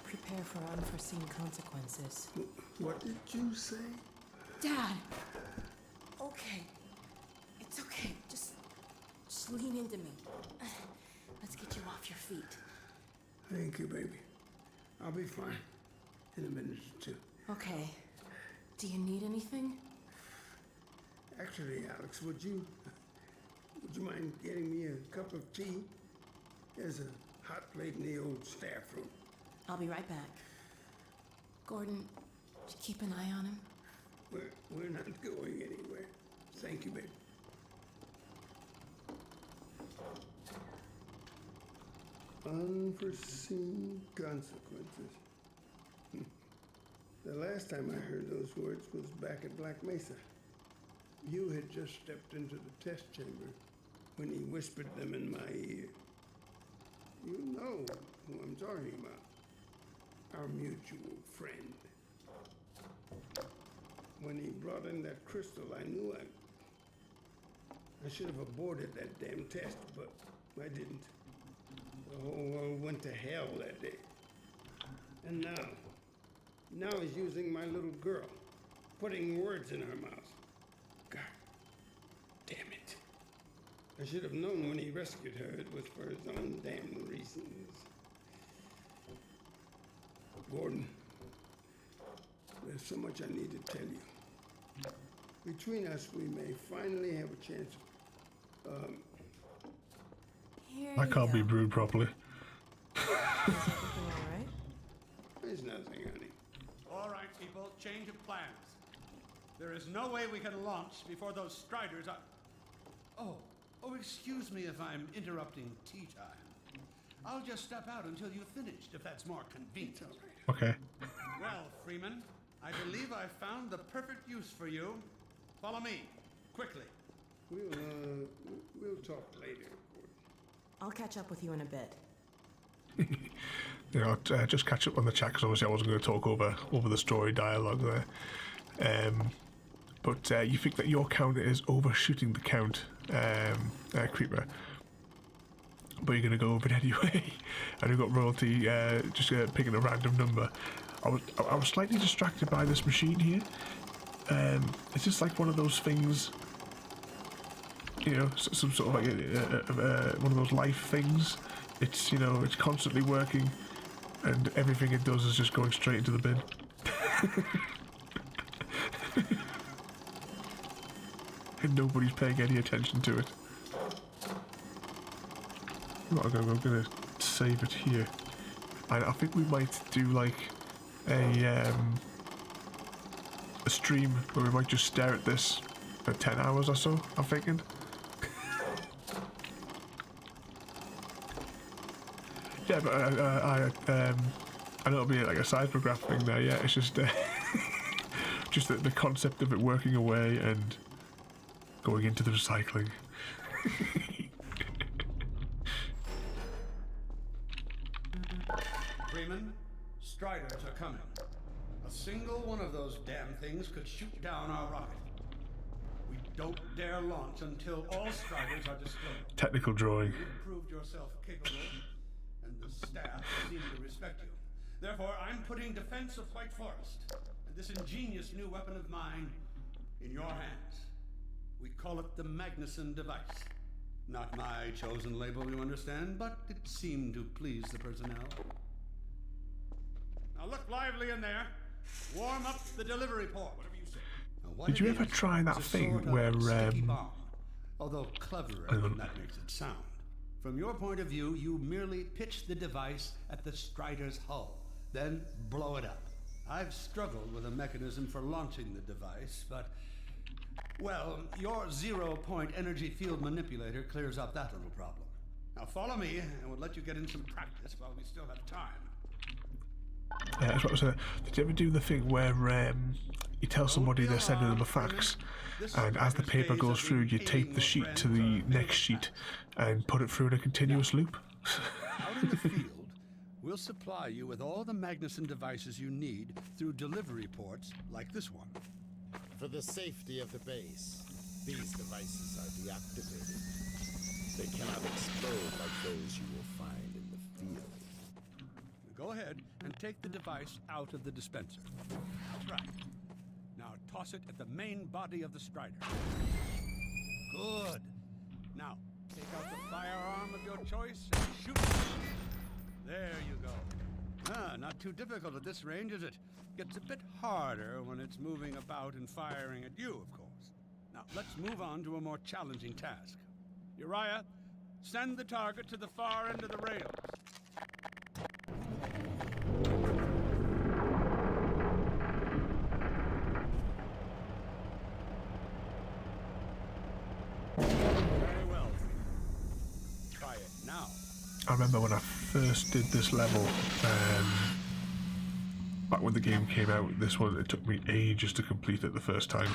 prepare for unforeseen consequences. What did you say? Dad! Okay. It's okay. Just lean into me. Let's get you off your feet. Thank you, baby. I'll be fine in a minute or two. Okay. Do you need anything? Actually, Alex, would you mind getting me a cup of tea? There's a hot plate in the old staff room. I'll be right back. Gordon, keep an eye on him. We're not going anywhere. Thank you, baby. Unforeseen consequences. The last time I heard those words was back at Black Mesa. You had just stepped into the test chamber when he whispered them in my ear. You know who I'm talking about. Our mutual friend. When he brought in that crystal, I knew I should have aborted that damn test, but I didn't. The whole world went to hell that day. And now he's using my little girl, putting words in her mouth. God damn it. I should have known when he rescued her it was for his own damn reasons. Gordon, there's so much I need to tell you. Between us, we may finally have a chance of, I can't be brewed properly. everything all right? There's nothing, honey. All right, people, change of plans. There is no way we can launch before those Striders are... Oh, excuse me if I'm interrupting tea time. I'll just step out until you've finished, if that's more convenient. Okay. Well, Freeman, I believe I've found the perfect use for you. Follow me, quickly. We'll talk later, Gordon. I'll catch up with you in a bit. You know, just catch up on the chat because obviously I wasn't going to talk over the story dialogue there. But you think that your count is overshooting the count, Creeper. But you're going to go over it anyway. And you've got Royalty just picking a random number. I was slightly distracted by this machine here. It's just like one of those things, you know, some sort of like one of those life things. It's, you know, it's constantly working, and everything it does is just going straight into the bin. And nobody's paying any attention to it. I'm gonna save it here. And I think we might do like a stream where we might just stare at this for 10 hours or so, I'm thinking. Yeah, but I know it'll be like a seismograph thing there, yeah, it's just just the concept of it working away and going into the recycling. Freeman, Striders are coming. A single one of those damn things could shoot down our rocket. We don't dare launch until all Striders are destroyed. Technical drawing. You've proved yourself capable, and the staff seem to respect you. Therefore, I'm putting defense of White Forest and this ingenious new weapon of mine in your hands. We call it the Magnuson device. Not my chosen label, you understand, but it seemed to please the personnel. Now look lively in there. Warm up the delivery port. Whatever you say. Now, what Did you it ever is try that a thing sort of where, sticky bomb, although cleverer than that makes it sound. From your point of view, you merely pitch the device at the Strider's hull, then blow it up. I've struggled with a mechanism for launching the device, but, well, your zero-point energy field manipulator clears up that little problem. Now follow me, and we'll let you get in some practice while we still have time. That's what I was saying. Did you ever do the thing where you tell somebody they're sending them a fax, and as the paper goes through, you tape the sheet to the next sheet and put it through in a continuous loop? Out in the field, we'll supply you with all the Magnuson devices you need through delivery ports like this one. For the safety of the base, these devices are deactivated. They cannot explode like those you will find in the field. Go ahead and take the device out of the dispenser. That's right. Now toss it at the main body of the Strider. Good. Now, take out the firearm of your choice and shoot. There you go. Not too difficult at this range, is it? Gets a bit harder when it's moving about and firing at you, of course. Now, let's move on to a more challenging task. Uriah, send the target to the far end of the rails. Very well. Try it now. I remember when I first did this level, back when the game came out, this one, it took me ages to complete it the first time.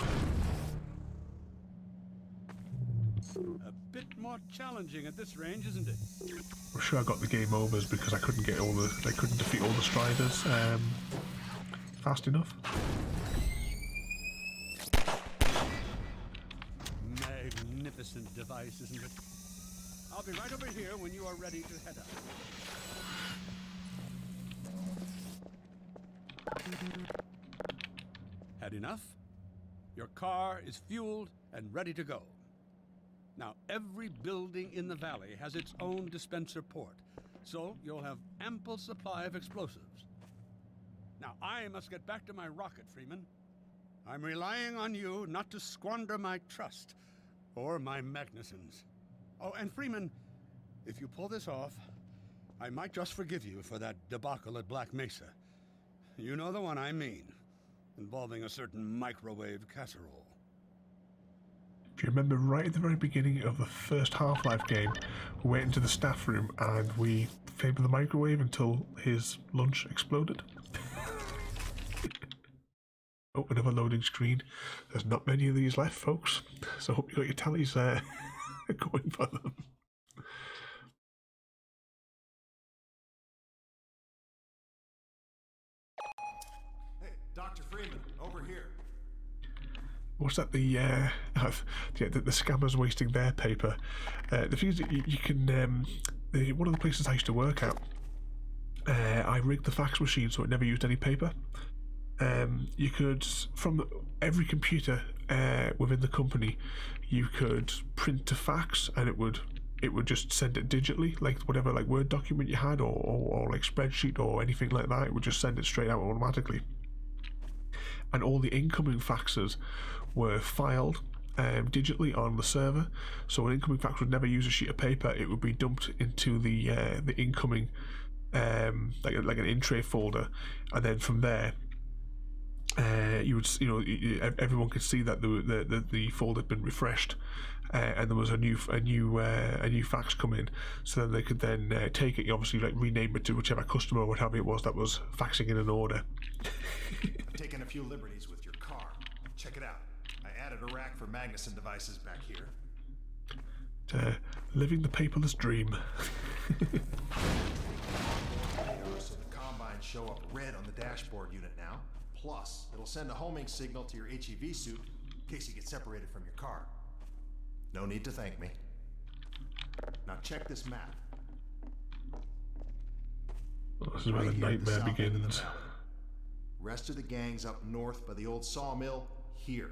A bit more challenging at this range, isn't it? I'm sure I got the game overs because I couldn't defeat all the Striders fast enough. Magnificent device, isn't it? I'll be right over here when you are ready to head out. Had enough? Your car is fueled and ready to go. Now, every building in the valley has its own dispenser port, so you'll have ample supply of explosives. Now, I must get back to my rocket, Freeman. I'm relying on you not to squander my trust or my Magnusons. Oh, and Freeman, if you pull this off, I might just forgive you for that debacle at Black Mesa. You know the one I mean, involving a certain microwave casserole. Do you remember right at the very beginning of the first Half-Life game, we went into the staff room and we favoured the microwave until his lunch exploded? Oh, another loading screen. There's not many of these left, folks, so I hope you got your tallies going for them. Hey, Dr. Freeman, over here. What's that? The scammers wasting their paper. The thing is that you can. One of the places I used to work at, I rigged the fax machine so it never used any paper. You could, from every computer within the company, you could print to fax, and it would just send it digitally, like whatever like Word document you had, or like spreadsheet or anything like that. It would just send it straight out automatically. And all the incoming faxes were filed digitally on the server, so an incoming fax would never use a sheet of paper. It would be dumped into the incoming like an in-tray folder, and then from there you would, everyone could see that the folder had been refreshed, and there was a new fax come in, so then they could then take it, obviously like rename it to whichever customer or whatever it was that was faxing in an order. I'm taking a few liberties with your car. Check it out. I added a rack for Magnuson devices back here. Living the paperless dream. So the combines show up red on the dashboard unit now. Plus, it'll send a homing signal to your HEV suit in case you get separated from your car. No need to thank me. Now check this map. Well, this is where the nightmare begins. Rest of the gang's up north by the old sawmill here.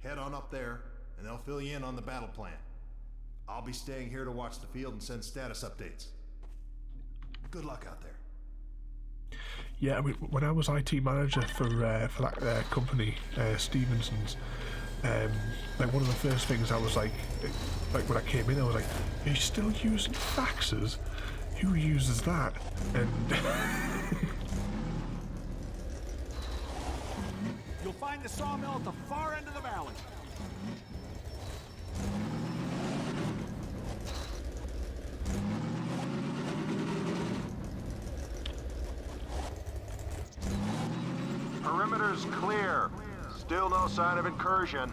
Head on up there, and they'll fill you in on the battle plan. I'll be staying here to watch the field and send status updates. Good luck out there. Yeah, I mean, when I was IT manager for that company, Stevenson's, like one of the first things I was like when I came in, I was like, "Are you still using faxes? Who uses that?" And you'll find the sawmill at the far end of the valley. Perimeter's clear. Still no sign of incursion.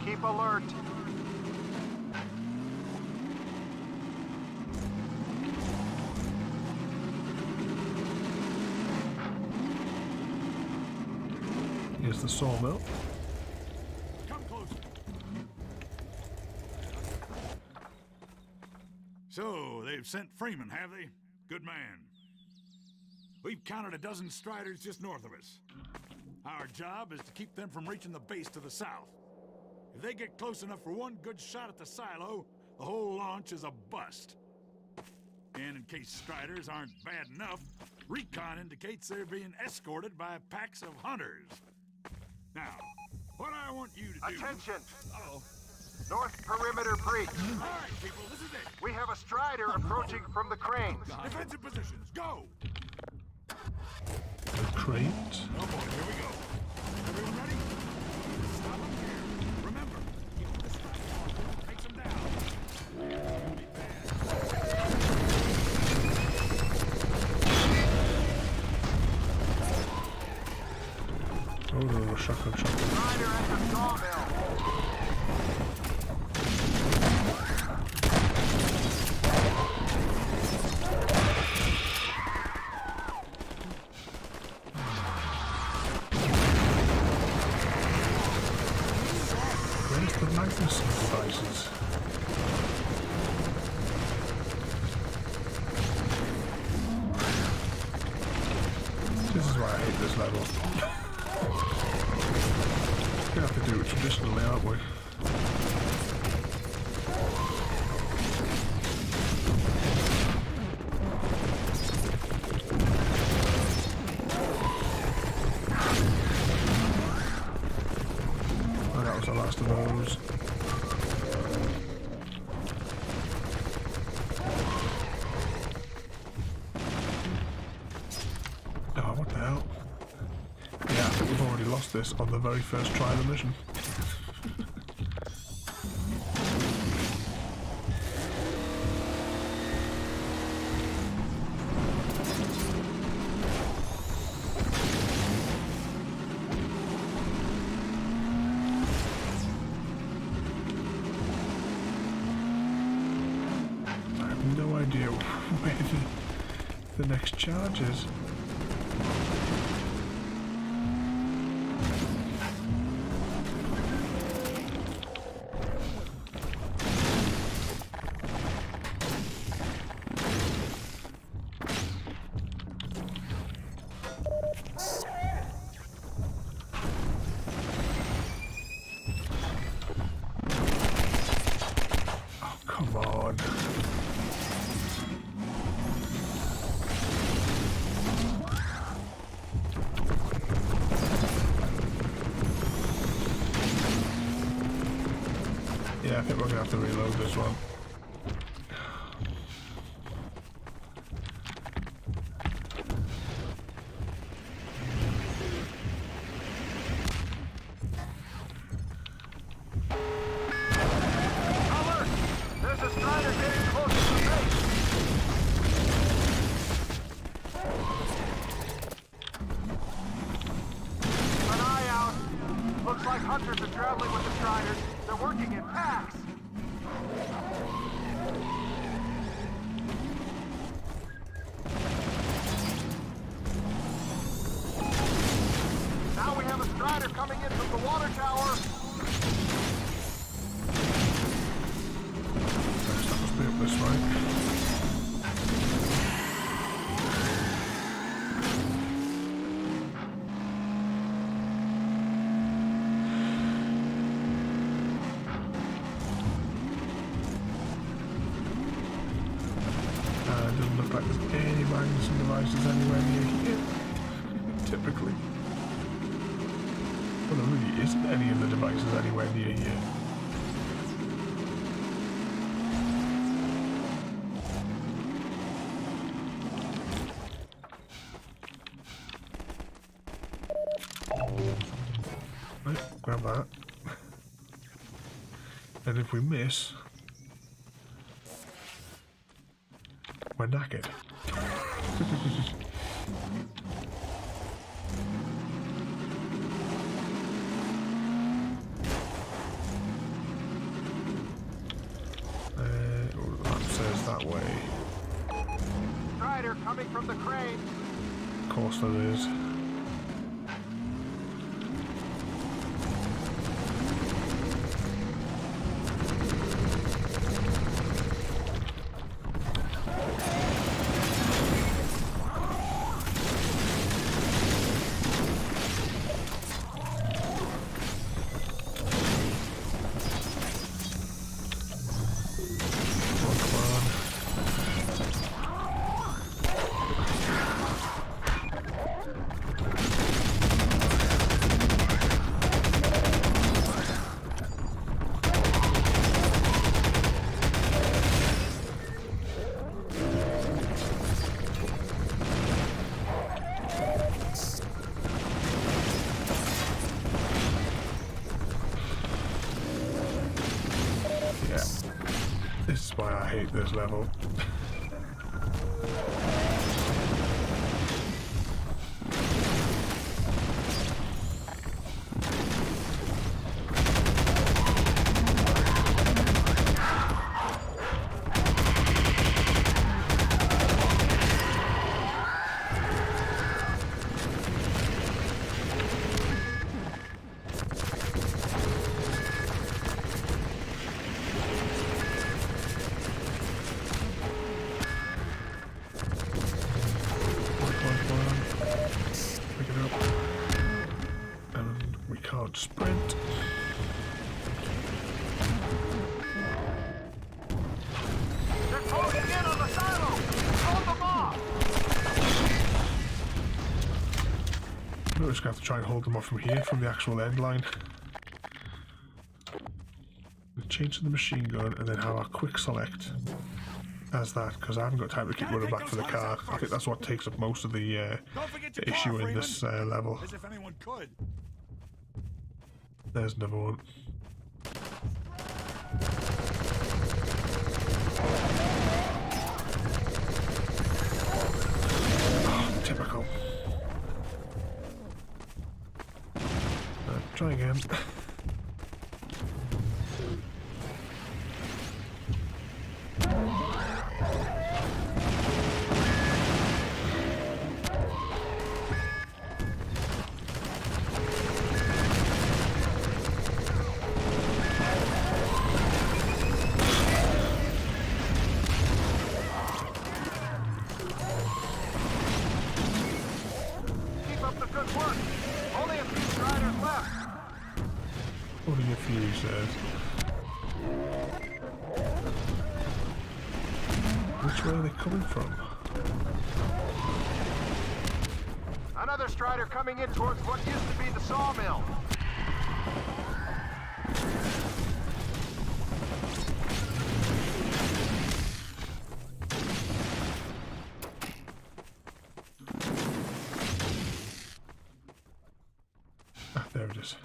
Keep alert. here's the sawmill. Come closer. So, they've sent Freeman, have they? Good man. We've counted a dozen Striders just north of us. Our job is to keep them from reaching the base to the south. If they get close enough for one good shot at the silo, the whole launch is a bust. And in case Striders aren't bad enough, recon indicates they're being escorted by packs of hunters. Now, what I want you to do... Attention! Uh-oh. North perimeter breach. All right, people, this is it. We have a Strider approaching from the cranes. Defensive positions, go! The cranes. Oh boy, here we go. Everyone ready? Stop up here. Remember, keep the strike. Take them down. Be Oh no, shotgun. Strider at the sawmill. Where's the Magnuson devices? This is why I hate this level. We're gonna have to do it traditionally, aren't we? Oh, that was the last of those. this on the very first try of the mission. I have no idea where the next charge is. Yeah, I think we're gonna have to reload this one. Alert! There's a Strider getting close to the base! An eye out. Looks like hunters are traveling with the Striders. They're working in packs. Now we have a Strider coming in from the water tower. That must be up this way. Doesn't look like there's any magnets and devices anywhere near here. Typically. Well, there really isn't any of the devices anywhere near here. Right, grab that. And if we miss, we're knackered. That says that way. Strider coming from the crane. Of course there is. This is why I hate this level. Sprint. They're closing in on the silo! Hold them off! We're just going to have to try and hold them off from here, from the actual end line. We'll change to the machine gun and then have our quick select as that, because I haven't got time to keep running back for the car. I think that's what takes up most of the issue in this level. As if anyone could. There's another one. Oh, typical. Try again. Which way are they coming from? Another Strider coming in towards what used to be the sawmill. Ah, there it is.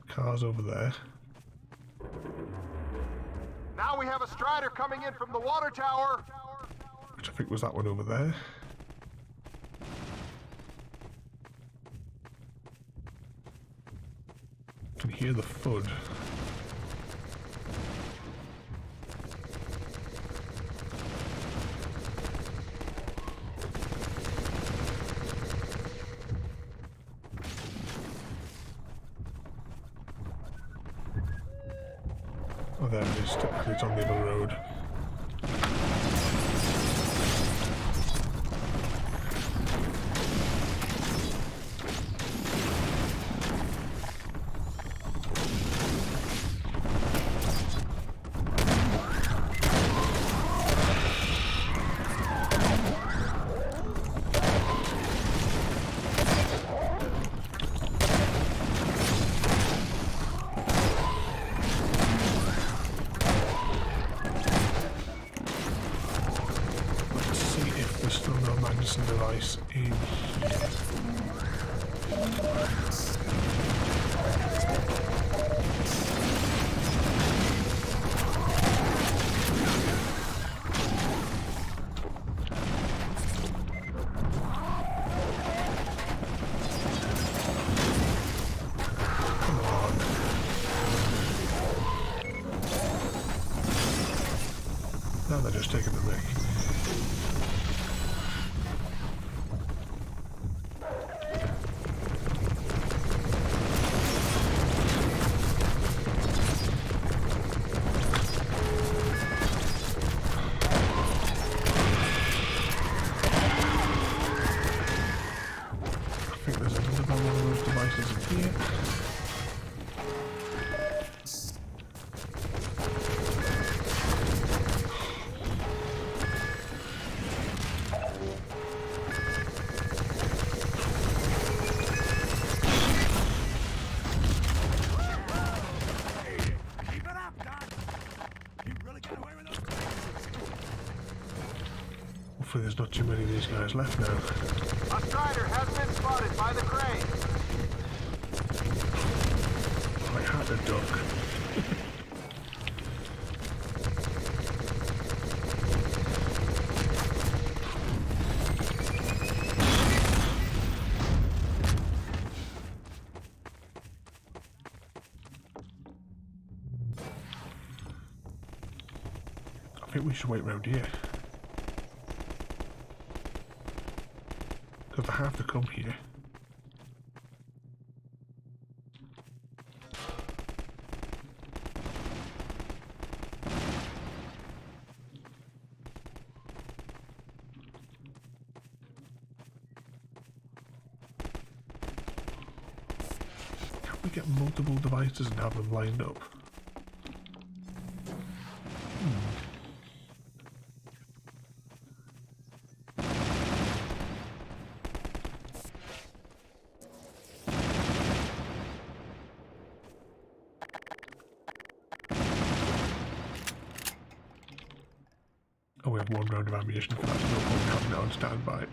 Cars over there. Now we have a Strider coming in from the water tower. Which I think was that one over there. I can hear the thud. Oh, there it is. Technically, it's on the other road. Device in here. Come on. Now they're just taking the rig. Hopefully there's not too many of these guys left now. A Strider has been spotted by the crane. I had a duck. I think we should wait round here. Because I have to come here. Can we get multiple devices and have them lined up? have one round of ammunition for that, so no point having it on standby.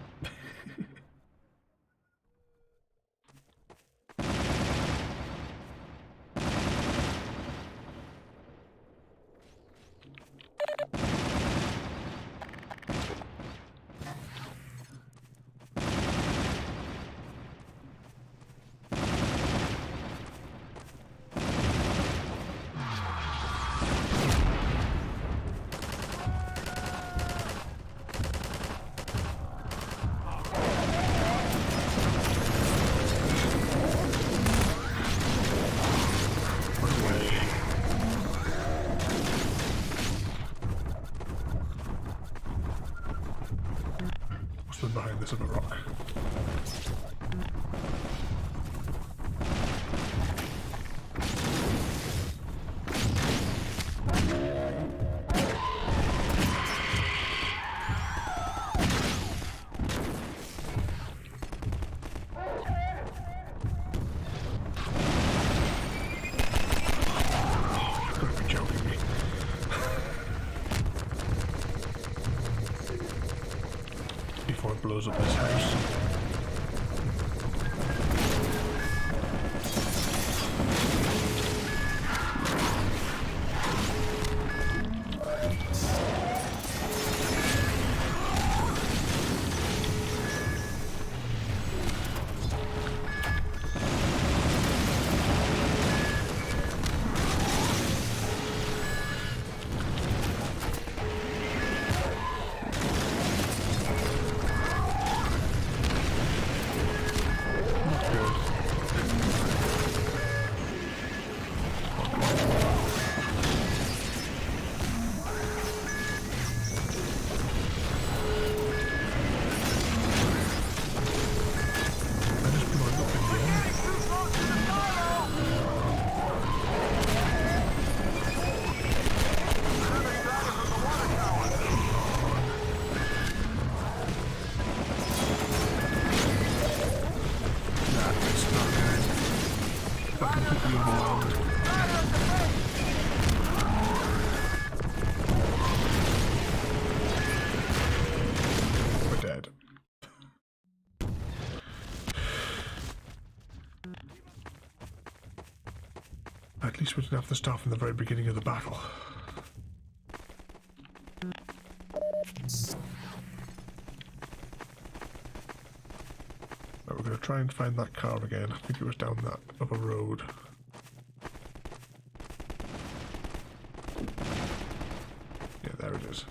Behind this other rock. Blows up his house. At least we didn't have to start from the very beginning of the battle. But we're going to try and find that car again. I think it was down that other road. Yeah, there it is.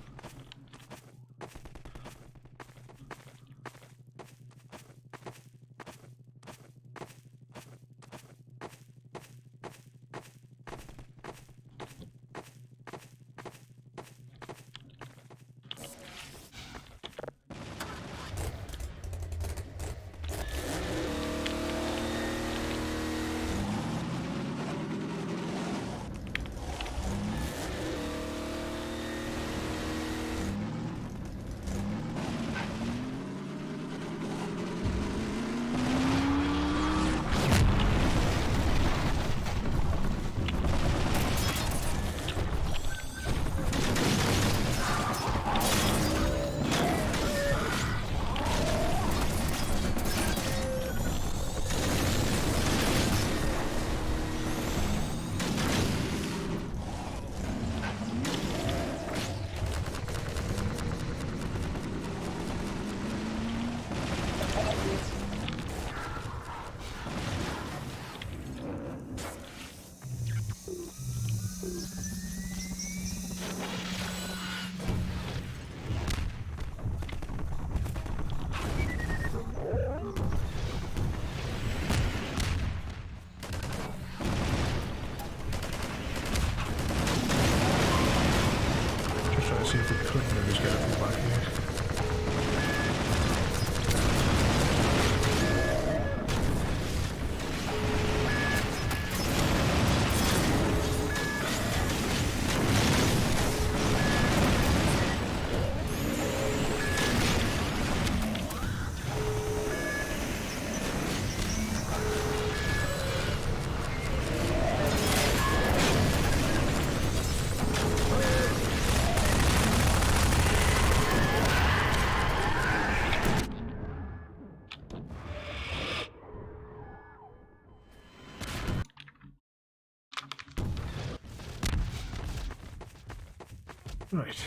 Right.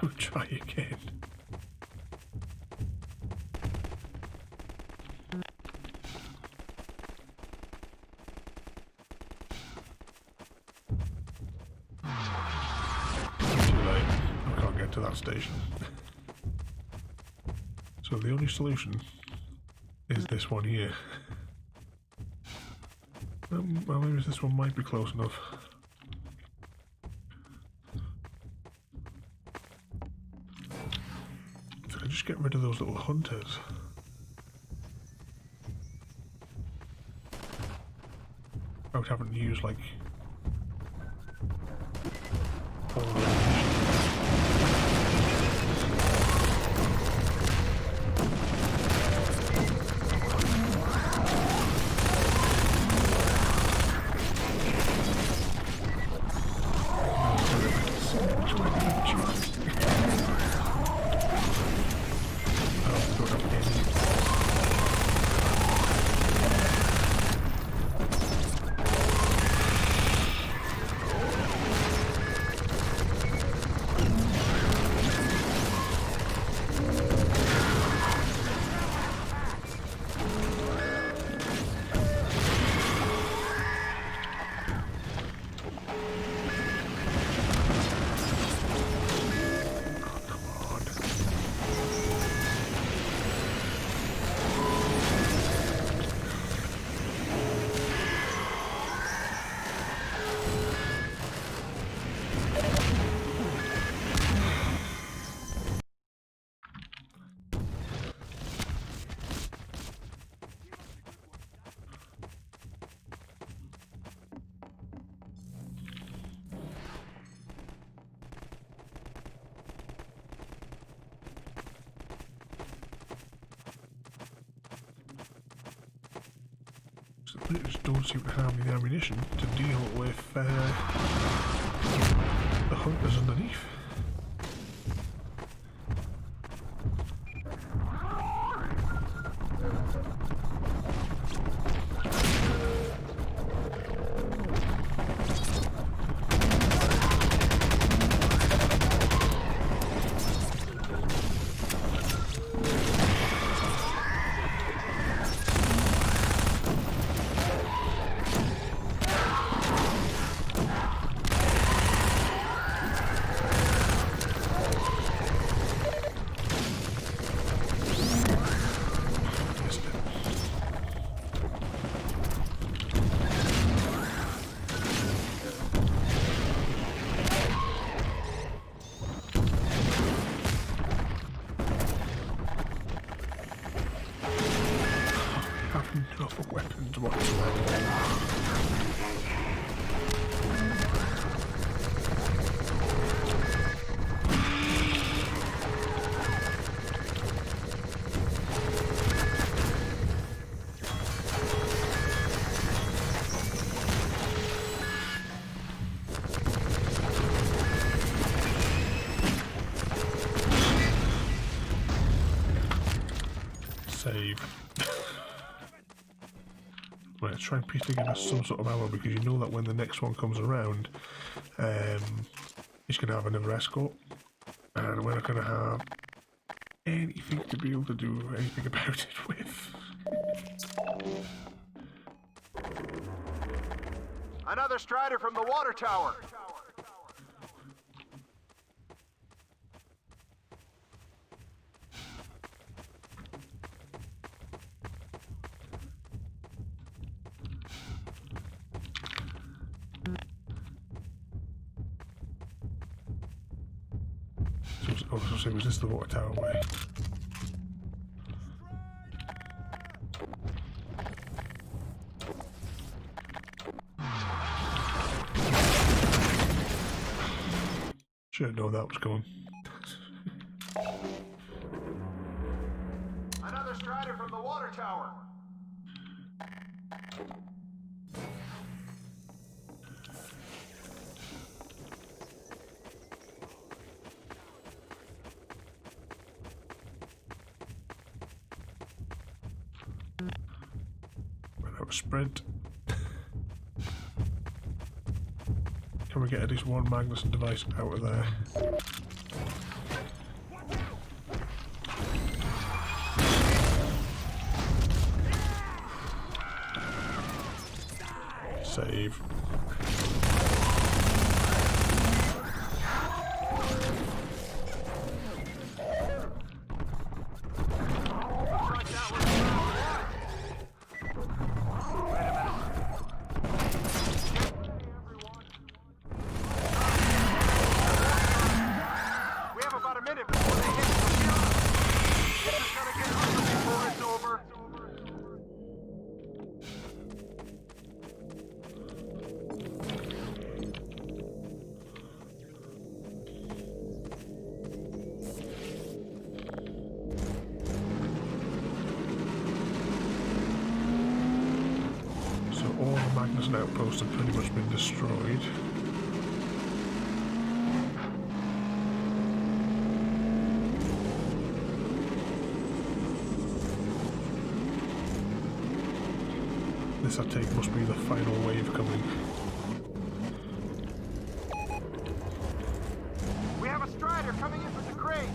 We'll try again. Too late. I can't get to that station. So the only solution is this one here. Well, maybe this one might be close enough. If I could just get rid of those little hunters. I would haven't used like all the ammunition. They just don't seem to have the ammunition to deal with the hunters underneath. Enough weapons whatsoever. Save. Right, try and piece together some sort of ammo, because you know that when the next one comes around, he's going to have another escort, and we're not going to have anything to be able to do anything about it with. Another Strider from the water tower! So was this the water tower way? Should have known that was coming. Another Strider from the water tower! Sprint. Can we get at least one Magnuson device out of there? Save. Outposts have pretty much been destroyed. This, I take, must be the final wave coming. We have a Strider coming in with the crate.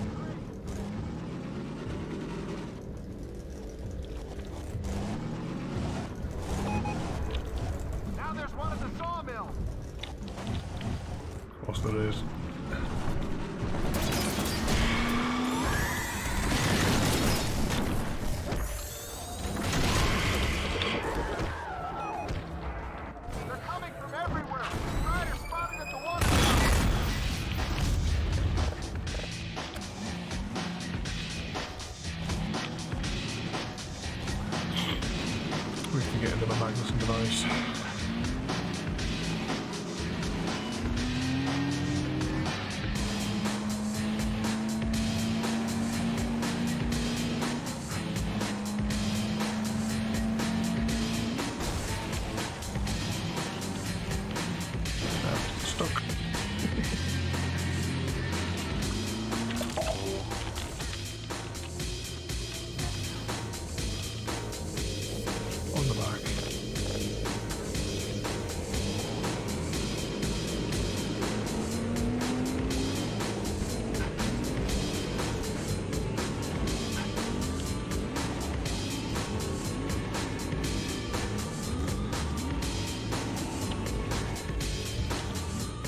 Of course there is. They're coming from everywhere. Riders spotted at the water. We can get another Magnuson device.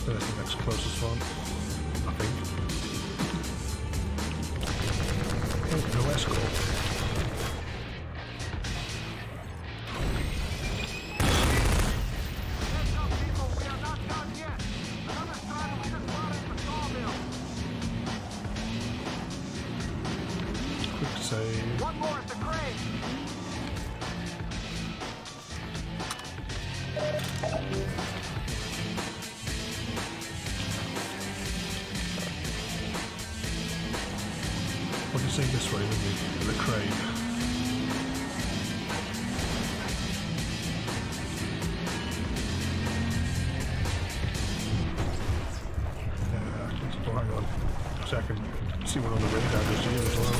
There's the next closest one, I think. Oh, no escort. Heads up, people. We are not done yet. Another Strider was just spotted at the sawmill. Quick save. One more at the crane. What do you say this way with the crane? Oh, hang on. So I can see one on the radar just here as well.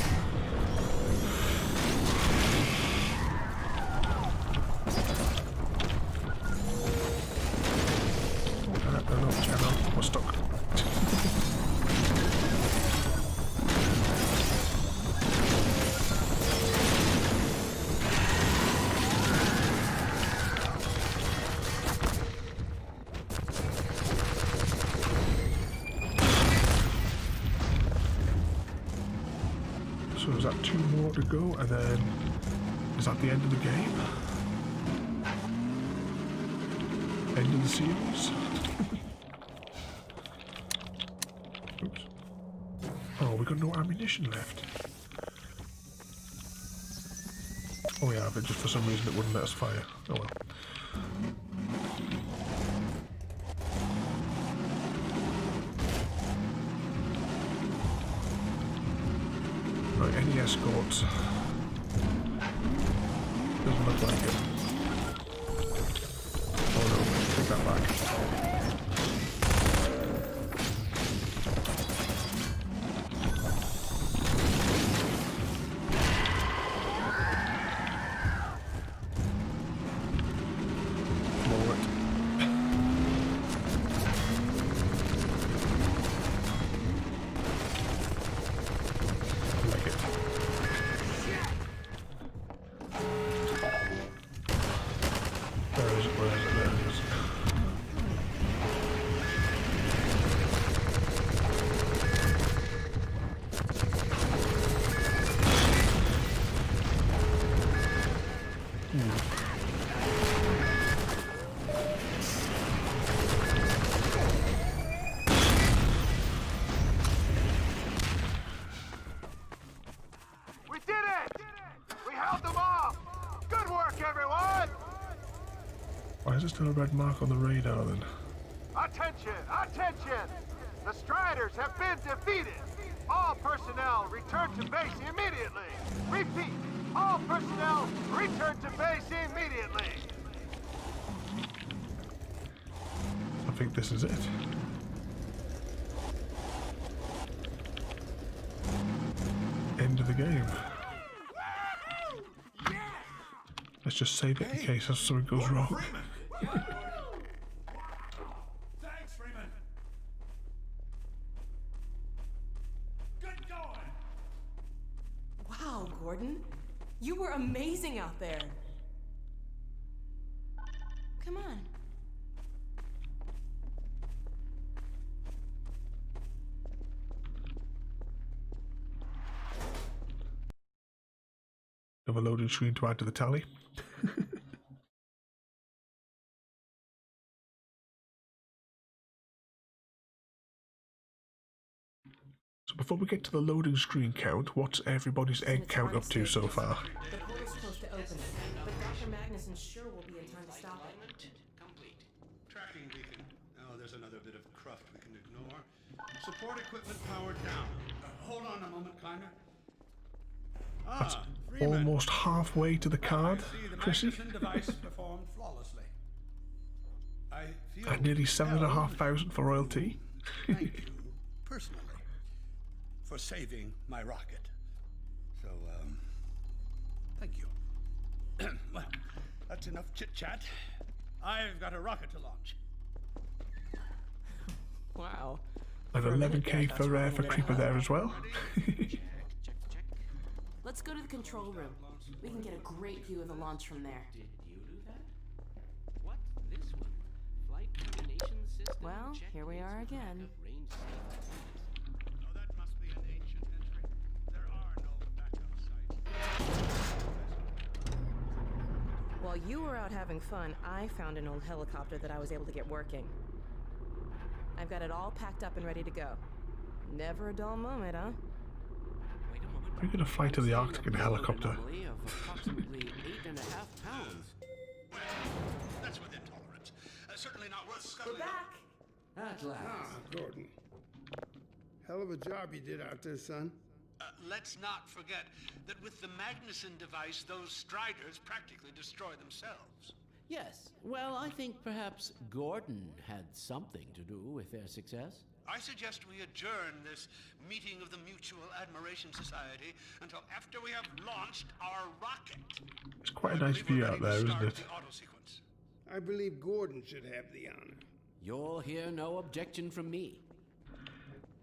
No, channel. We're stuck. So is that 2 more to go, and then is that the end of the game? End of the series? Oops. Oh, we got no ammunition left. Oh yeah, but just for some reason it wouldn't let us fire. Oh well. Right, any escorts? Doesn't look like it. Oh no, take that back. We did it! We held them off! Good work, everyone! Why is there still a red mark on the radar then? Attention! Attention! The Striders have been defeated! All personnel return to base immediately! Repeat! All personnel return to base immediately! I think this is it. End of the game. Let's just save it in case something goes wrong. Thanks, Freeman. Good going. Wow, Gordon. You were amazing out there. Come on. Have a loading screen to add to the tally. So before we get to the loading screen count, what's everybody's egg count up to so far? The portal's supposed to open, but Dr. Magnuson sure will be in time to stop it. Complete. Tracking beacon. Oh, there's another bit of cruft we can ignore. Support equipment powered down. Hold on a moment, Kleiner. That's Freeman. almost halfway to the card, I see the Chrissy. Magnuson device performed flawlessly. I feel At nearly 7,500 for royalty. Thank you, personally, for saving my rocket. So, thank you. Well, that's enough chit-chat. I've got a rocket to launch. Wow. And 11k for Creeper there as well. Let's go to the control room. We can get a great view of the launch from there. Did you do that? What? This one? Flight coordination system. Well, here we are again. Range Oh, that must be an ancient entry. There are no backup sites. While you were out having fun, I found an old helicopter that I was able to get working. I've got it all packed up and ready to go. Never a dull moment, huh? We're going to fly to the Arctic in a helicopter. of approximately 8.5 pounds. Well, that's within tolerance. Certainly not worth We're scuttling. back! At last. Gordon. Hell of a job you did out there, son. Let's not forget that with the Magnuson device, those Striders practically destroy themselves. Yes. Well, I think perhaps Gordon had something to do with their success. I suggest we adjourn this meeting of the Mutual Admiration Society until after we have launched our rocket. It's quite a nice view out there, isn't it? The auto sequence. I believe Gordon should have the honor. You'll hear no objection from me.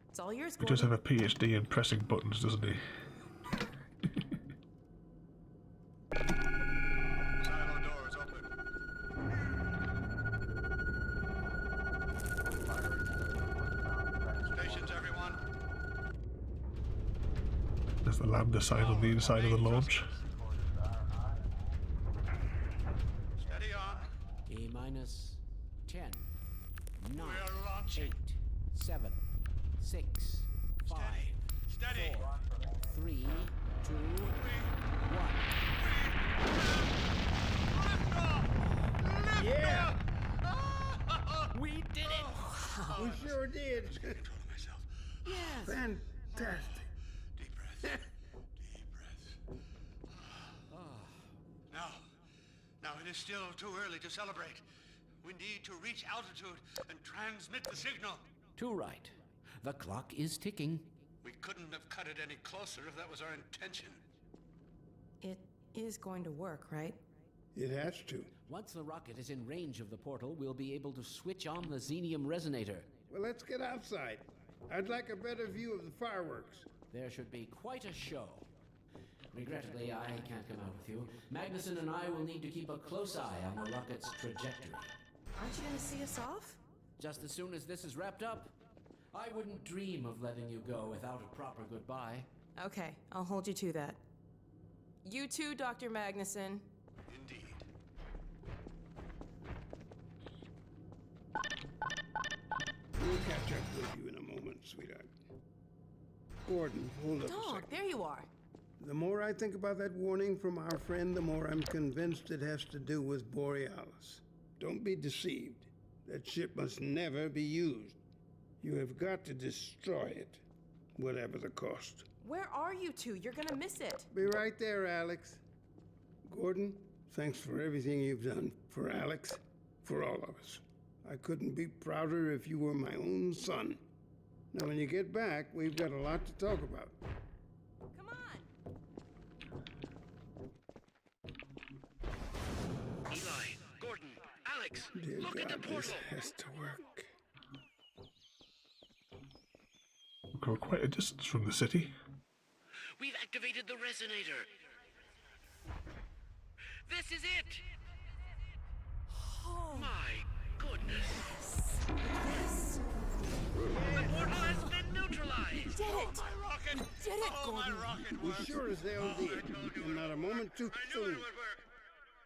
It's all yours, He does Gordon. have a PhD in pressing buttons, doesn't he? Silo doors open. Stations, everyone. There's the lambda sign on the inside of the launch. Steady on. T minus 10, 9, We're launching. 8, 7, 6, 5, Steady. 4, 3, 2, 1. Yeah! We did it! We sure did. Control of myself. Yes! Fantastic. Deep breath. Deep breath. Now it is still too early to celebrate. We need to reach altitude and transmit the signal. Too right. The clock is ticking. We couldn't have cut it any closer if that was our intention. It is going to work, right? It has to. Once the rocket is in range of the portal, we'll be able to switch on the xenium resonator. Well, let's get outside. I'd like a better view of the fireworks. There should be quite a show. Regrettably, I can't come out with you. Magnuson and I will need to keep a close eye on the rocket's trajectory. Aren't you going to see us off? Just as soon as this is wrapped up, I wouldn't dream of letting you go without a proper goodbye. Okay, I'll hold you to that. You too, Dr. Magnuson. Indeed. We'll catch up with you in a moment, sweetheart. Gordon, hold up a Dog, second. there you are. The more I think about that warning from our friend, the more I'm convinced it has to do with Borealis. Don't be deceived. That ship must never be used. You have got to destroy it, whatever the cost. Where are you two? You're gonna miss it. Be right there, Alex. Gordon, thanks for everything you've done for Alex, for all of us. I couldn't be prouder if you were my own son. Now, when you get back, we've got a lot to talk about. Come on. Eli, Gordon, Alex, Dear look at God, the portal. this has to work. We've got quite a distance from the city. We've activated the resonator. This is it. Oh, My goodness. yes. The portal has been neutralized. Did it. My rocket! Did it, Oh, my Gordon. rocket We works! sure as hell Oh, did, I told you and not a moment too I knew it soon. would work!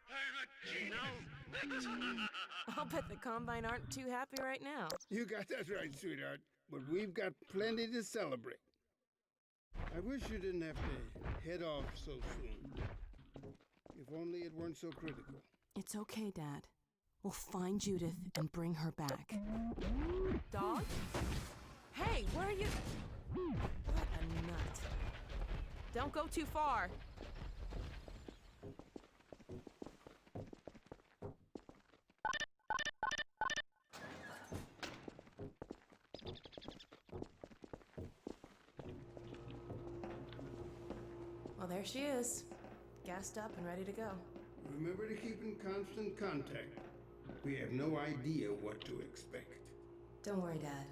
I'm a genius! I'll bet the Combine aren't too happy right now. You got that right, sweetheart. But we've got plenty to celebrate. I wish you didn't have to head off so soon. If only it weren't so critical. It's okay, Dad. We'll find Judith and bring her back. Dog? Hey, where are you? What a nut. Don't go too far. Well, there she is. Gassed up and ready to go. Remember to keep in constant contact. We have no idea what to expect. Don't worry, Dad.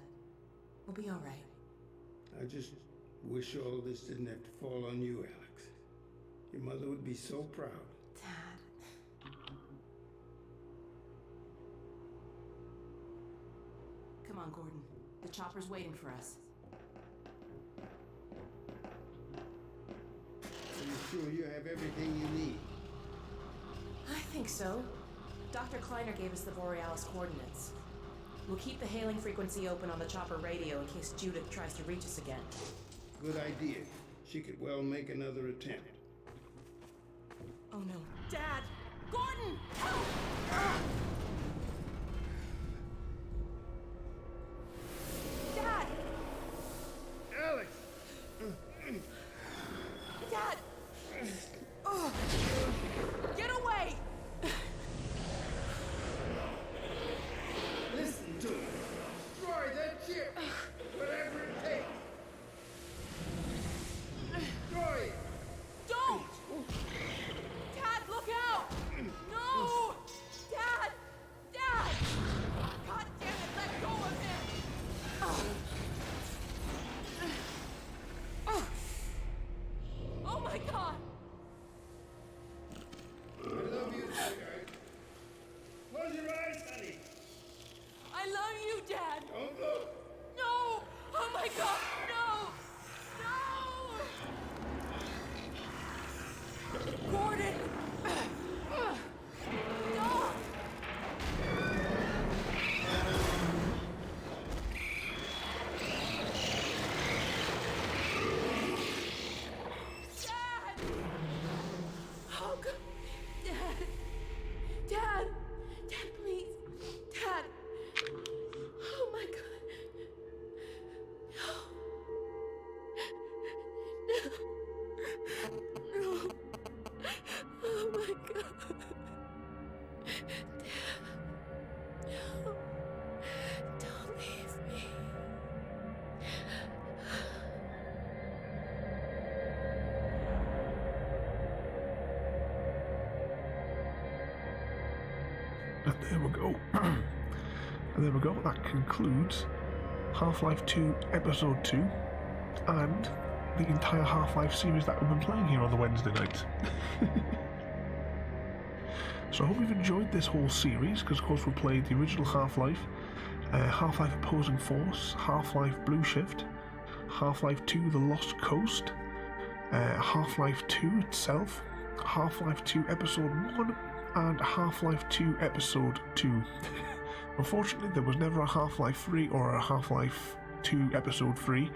We'll be all right. I just wish all this didn't have to fall on you, Alex. Your mother would be so proud. Dad. Come on, Gordon. The chopper's waiting for us. Are you sure you have everything you need? I think so. Dr. Kleiner gave us the Borealis coordinates. We'll keep the hailing frequency open on the chopper radio in case Judith tries to reach us again. Good idea. She could well make another attempt. Oh no. Dad! Gordon! Help! Ah! Dad! Alex! Dad! Oh. Get away! Listen to me. Destroy that ship! Whatever it takes! Destroy it! Don't! Dad, look out! No! Dad! Dad! God damn it, let go of him! Oh. Oh. Oh my God! I love you, sweetheart. Close your eyes, honey. I love you, Dad! Don't look. No! Oh my God, no! No! Gordon! Dog! Dad! Oh God! Dad! Dad! Dad, please! Dad! Oh my God! No! No! Oh my God! Dad! No! Don't leave me! And there we go. And there we go. That concludes Half-Life 2 Episode 2 and the entire Half-Life series that we've been playing here on the Wednesday nights. So I hope you've enjoyed this whole series, because of course we played the original Half-Life, Half-Life Opposing Force, Half-Life Blue Shift, Half-Life 2 The Lost Coast, Half-Life 2 itself, Half-Life 2 Episode 1 and Half-Life 2 Episode 2. Unfortunately, there was never a Half-Life 3 or a Half-Life 2 Episode 3.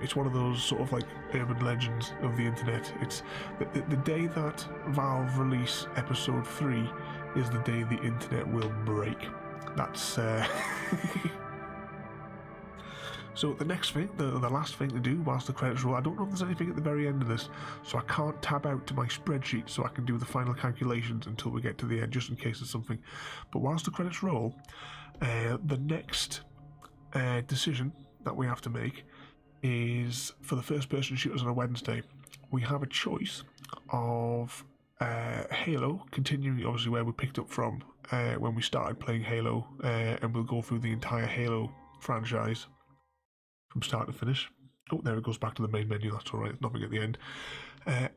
It's one of those sort of like urban legends of the internet. It's the day that Valve release Episode 3 is the day the internet will break. That's So the next thing, the last thing to do whilst the credits roll, I don't know if there's anything at the very end of this, so I can't tab out to my spreadsheet so I can do the final calculations until we get to the end, just in case there's something. But whilst the credits roll, the next decision that we have to make is for the first-person shooters on a Wednesday. We have a choice of Halo, continuing obviously where we picked up from when we started playing Halo, and we'll go through the entire Halo franchise from start to finish. Oh, there it goes back to the main menu, that's alright, nothing at the end.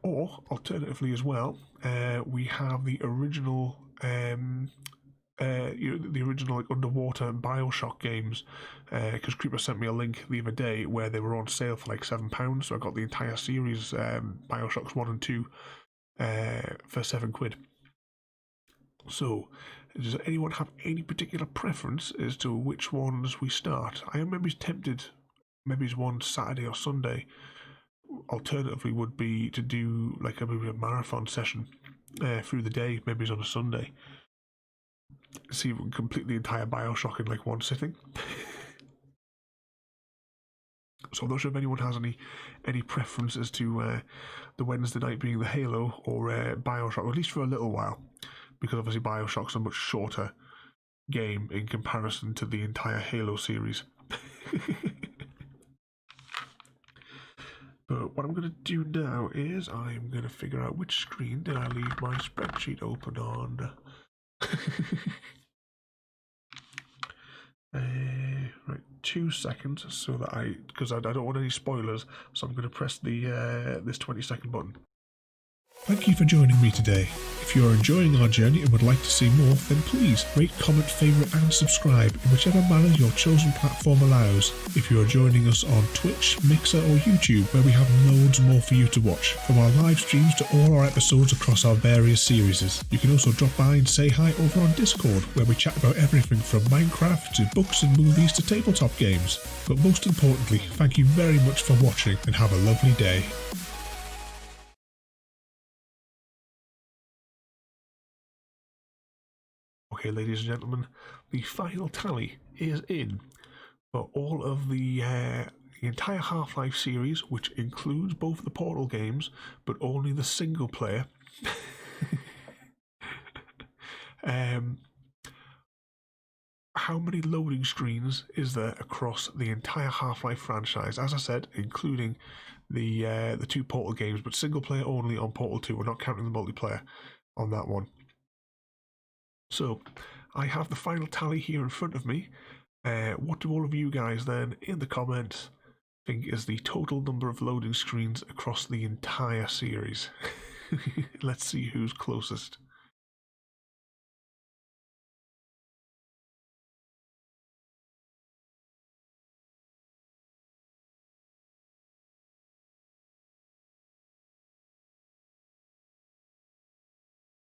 Or, alternatively as well, we have the original like underwater BioShock games, because Creeper sent me a link the other day where they were on sale for like £7, so I got the entire series, BioShocks 1 and 2, for £7. So, does anyone have any particular preference as to which ones we start? I am maybe tempted, maybe it's one Saturday or Sunday. Alternatively would be to do like maybe a marathon session through the day, maybe it's on a Sunday. See if we can complete the entire BioShock in like one sitting. So I'm not sure if anyone has any preference as to the Wednesday night being the Halo or BioShock, or at least for a little while, because obviously BioShock's a much shorter game in comparison to the entire Halo series. But what I'm going to do now is I'm going to figure out which screen did I leave my spreadsheet open on. Right, 2 seconds, so that because I don't want any spoilers, so I'm going to press the this 20-second button. Thank you for joining me today. If you are enjoying our journey and would like to see more, then please rate, comment, favourite and subscribe in whichever manner your chosen platform allows. If you are joining us on Twitch, Mixer or YouTube, where we have loads more for you to watch, from our live streams to all our episodes across our various series. You can also drop by and say hi over on Discord, where we chat about everything from Minecraft to books and movies to tabletop games. But most importantly, thank you very much for watching and have a lovely day. Okay, ladies and gentlemen, the final tally is in for all of the entire Half-Life series, which includes both the Portal games, but only the single player. How many loading screens is there across the entire Half-Life franchise? As I said, including the 2 Portal games, but single player only on Portal 2. We're not counting the multiplayer on that one. So, I have the final tally here in front of me. What do all of you guys then, in the comments, think is the total number of loading screens across the entire series? Let's see who's closest.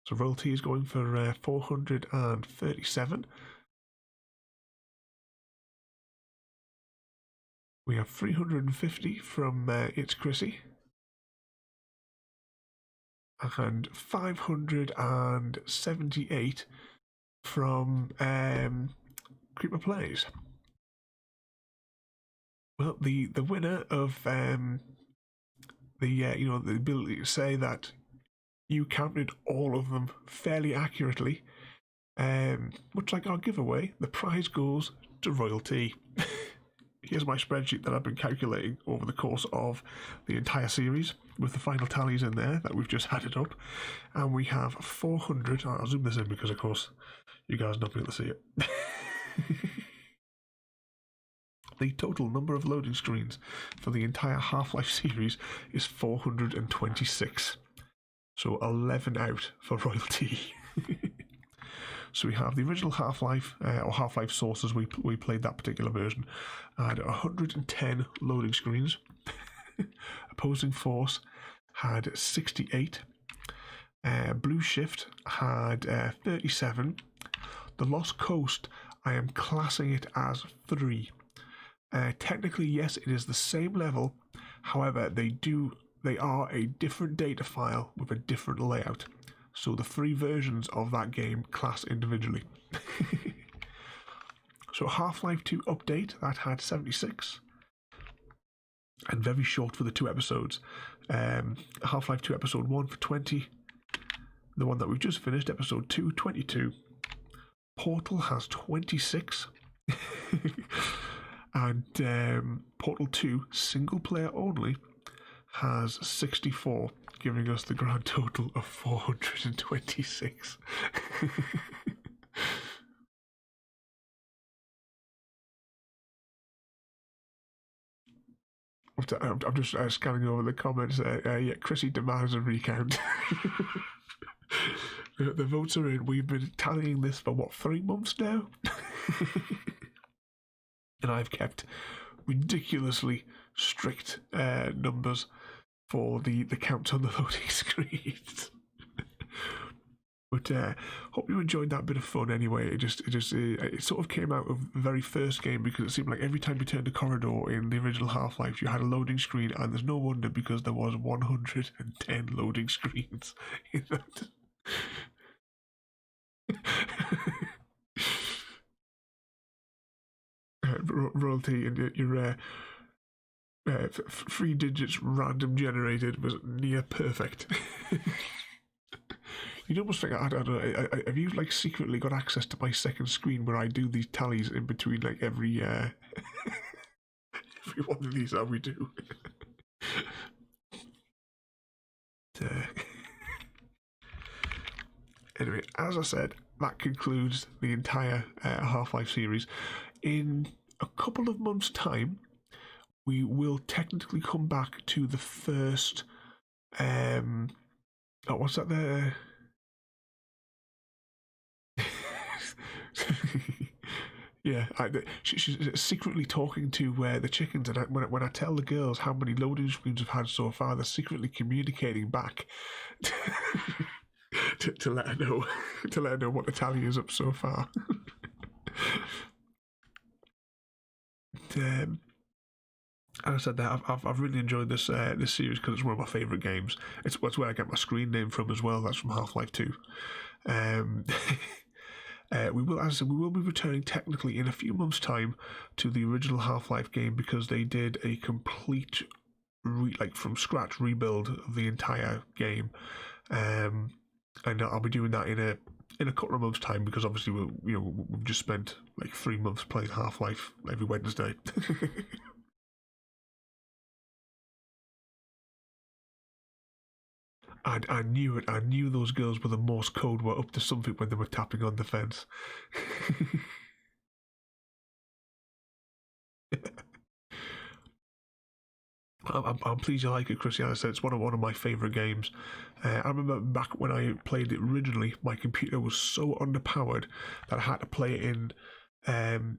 So royalty is going for 437. We have 350 from It's Chrissy. And 578 from Creeper Plays. Well, the winner of the ability to say that you counted all of them fairly accurately, much like our giveaway, the prize goes to royalty. Here's my spreadsheet that I've been calculating over the course of the entire series, with the final tallies in there that we've just added up, and we have 400. I'll zoom this in because, of course, you guys are not able to see it. The total number of loading screens for the entire Half-Life series is 426. So 11 out for royalty. So we have the original Half-Life, or Half-Life Source as we played that particular version, had 110 loading screens. Opposing Force had 68. Blue Shift had 37. The Lost Coast, I am classing it as 3. Technically, yes, it is the same level. However, they are a different data file with a different layout. So the 3 versions of that game class individually. So Half-Life 2 update, that had 76. And very short for the 2 episodes. Half-Life 2 episode 1 for 20. The one that we've just finished, episode 2, 22. Portal has 26. And Portal 2, single player only, has 64, giving us the grand total of 426. I'm just scanning over the comments. Yeah, Chrissy demands a recount. The votes are in. We've been tallying this for, 3 months now? And I've kept ridiculously strict numbers for the counts on the loading screens. But hope you enjoyed that bit of fun anyway. It sort of came out of the very first game because it seemed like every time you turned a corridor in the original Half-Life, you had a loading screen, and there's no wonder because there was 110 loading screens in that. Royalty and your 3 digits random generated was near perfect. You'd almost think, I don't know, have you like secretly got access to my second screen where I do these tallies in between like every every one of these that we do? Anyway, as I said, that concludes the entire Half-Life series. In a couple of months' time, we will technically come back to the first. What's that there? Yeah, she's secretly talking to the chickens, and when I tell the girls how many loading screens we've had so far, they're secretly communicating back to let her know what the tally is up so far. As I said, that I've really enjoyed this series because it's one of my favourite games. It's where I get my screen name from as well. That's from Half-Life 2. We will be returning technically in a few months' time to the original Half-Life game because they did a complete from scratch rebuild of the entire game, and I'll be doing that in a couple of months' time because obviously we've just spent like 3 months playing Half-Life every Wednesday. I knew it. I knew those girls with the Morse code were up to something when they were tapping on the fence. I'm pleased you like it, Chrissy. As I said, it's one of my favourite games. I remember back when I played it originally, my computer was so underpowered that I had to play it in. On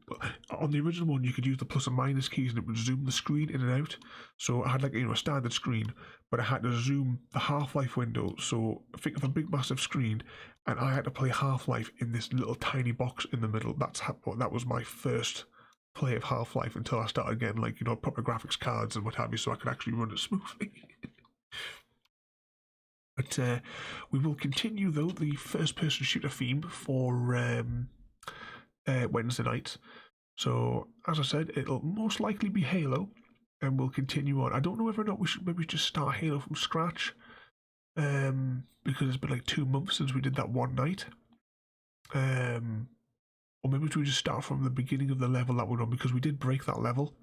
the original one, you could use the plus and minus keys, and it would zoom the screen in and out. So I had a standard screen, but I had to zoom the Half-Life window. So think of a big massive screen, and I had to play Half-Life in this little tiny box in the middle. That was my first play of Half-Life until I started getting proper graphics cards and what have you, so I could actually run it smoothly. But we will continue though the first-person shooter theme for Wednesday nights. So as I said, it'll most likely be Halo, and we'll continue on. I don't know whether or not we should maybe just start Halo from scratch, because it's been like 2 months since we did that one night. Or maybe we just start from the beginning of the level that we're on, because we did break that level.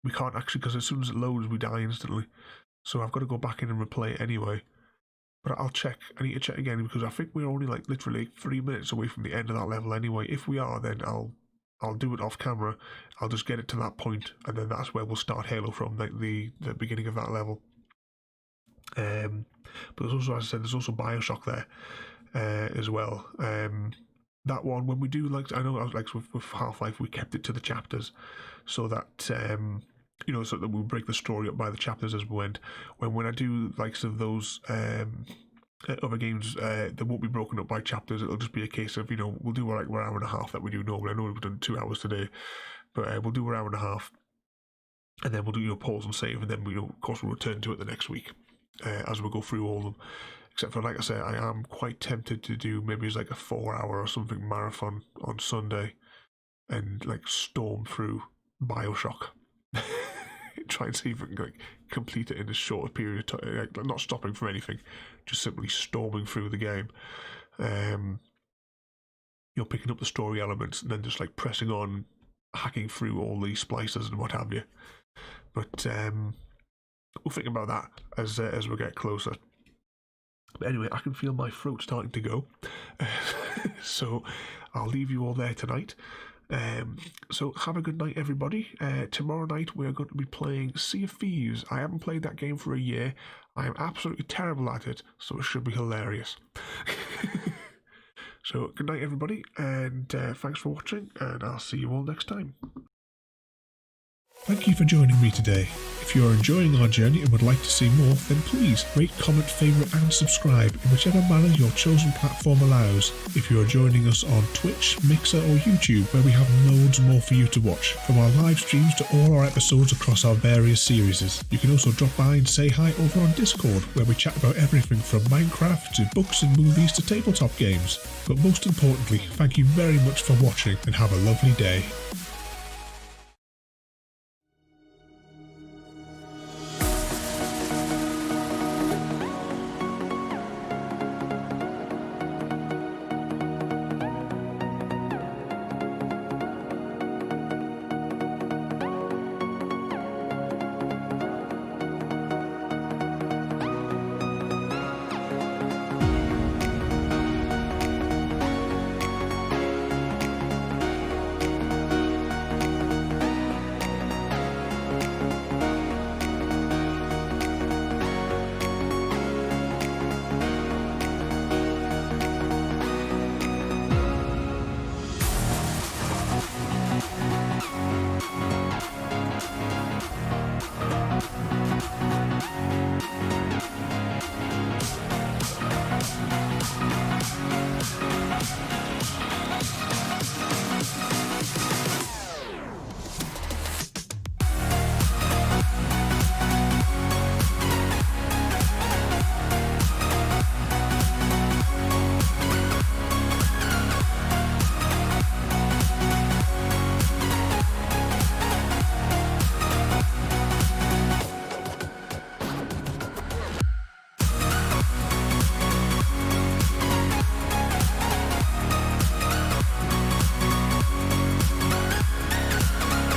We can't actually, because as soon as it loads, we die instantly. So I've got to go back in and replay it anyway. But I'll check. I need to check again because I think we're only literally 3 minutes away from the end of that level anyway. If we are, then I'll do it off camera. I'll just get it to that point, and then that's where we'll start Halo from, the beginning of that level. But there's also, as I said, there's also Bioshock there as well. That one, when we do I know with Half-Life, we kept it to the chapters so that so that we break the story up by the chapters as we went. When I do of those other games, they won't be broken up by chapters. It'll just be a case of, we'll do like our hour and a half that we do normally. I know we've done 2 hours today, but we'll do our hour and a half, and then we'll do pause and save, and then of course we'll return to it the next week as we go through all of them. Except for, like I say, I am quite tempted to do maybe it's like a 4-hour or something marathon on Sunday, and like storm through BioShock. Try and see if I can complete it in a short period of time, like not stopping from anything, just simply storming through the game. Picking up the story elements and then just like pressing on, hacking through all the splicers and what have you. But we'll think about that as we get closer. But anyway, I can feel my throat starting to go, so I'll leave you all there tonight. So have a good night, everybody. Tomorrow night we are going to be playing Sea of Thieves. I haven't played that game for a year. I am absolutely terrible at it, so it should be hilarious. So good night, everybody, and thanks for watching, and I'll see you all next time. Thank you for joining me today. If you are enjoying our journey and would like to see more, then please rate, comment, favourite and subscribe in whichever manner your chosen platform allows. If you are joining us on Twitch, Mixer or YouTube, where we have loads more for you to watch, from our live streams to all our episodes across our various series. You can also drop by and say hi over on Discord, where we chat about everything from Minecraft to books and movies to tabletop games. But most importantly, thank you very much for watching and have a lovely day.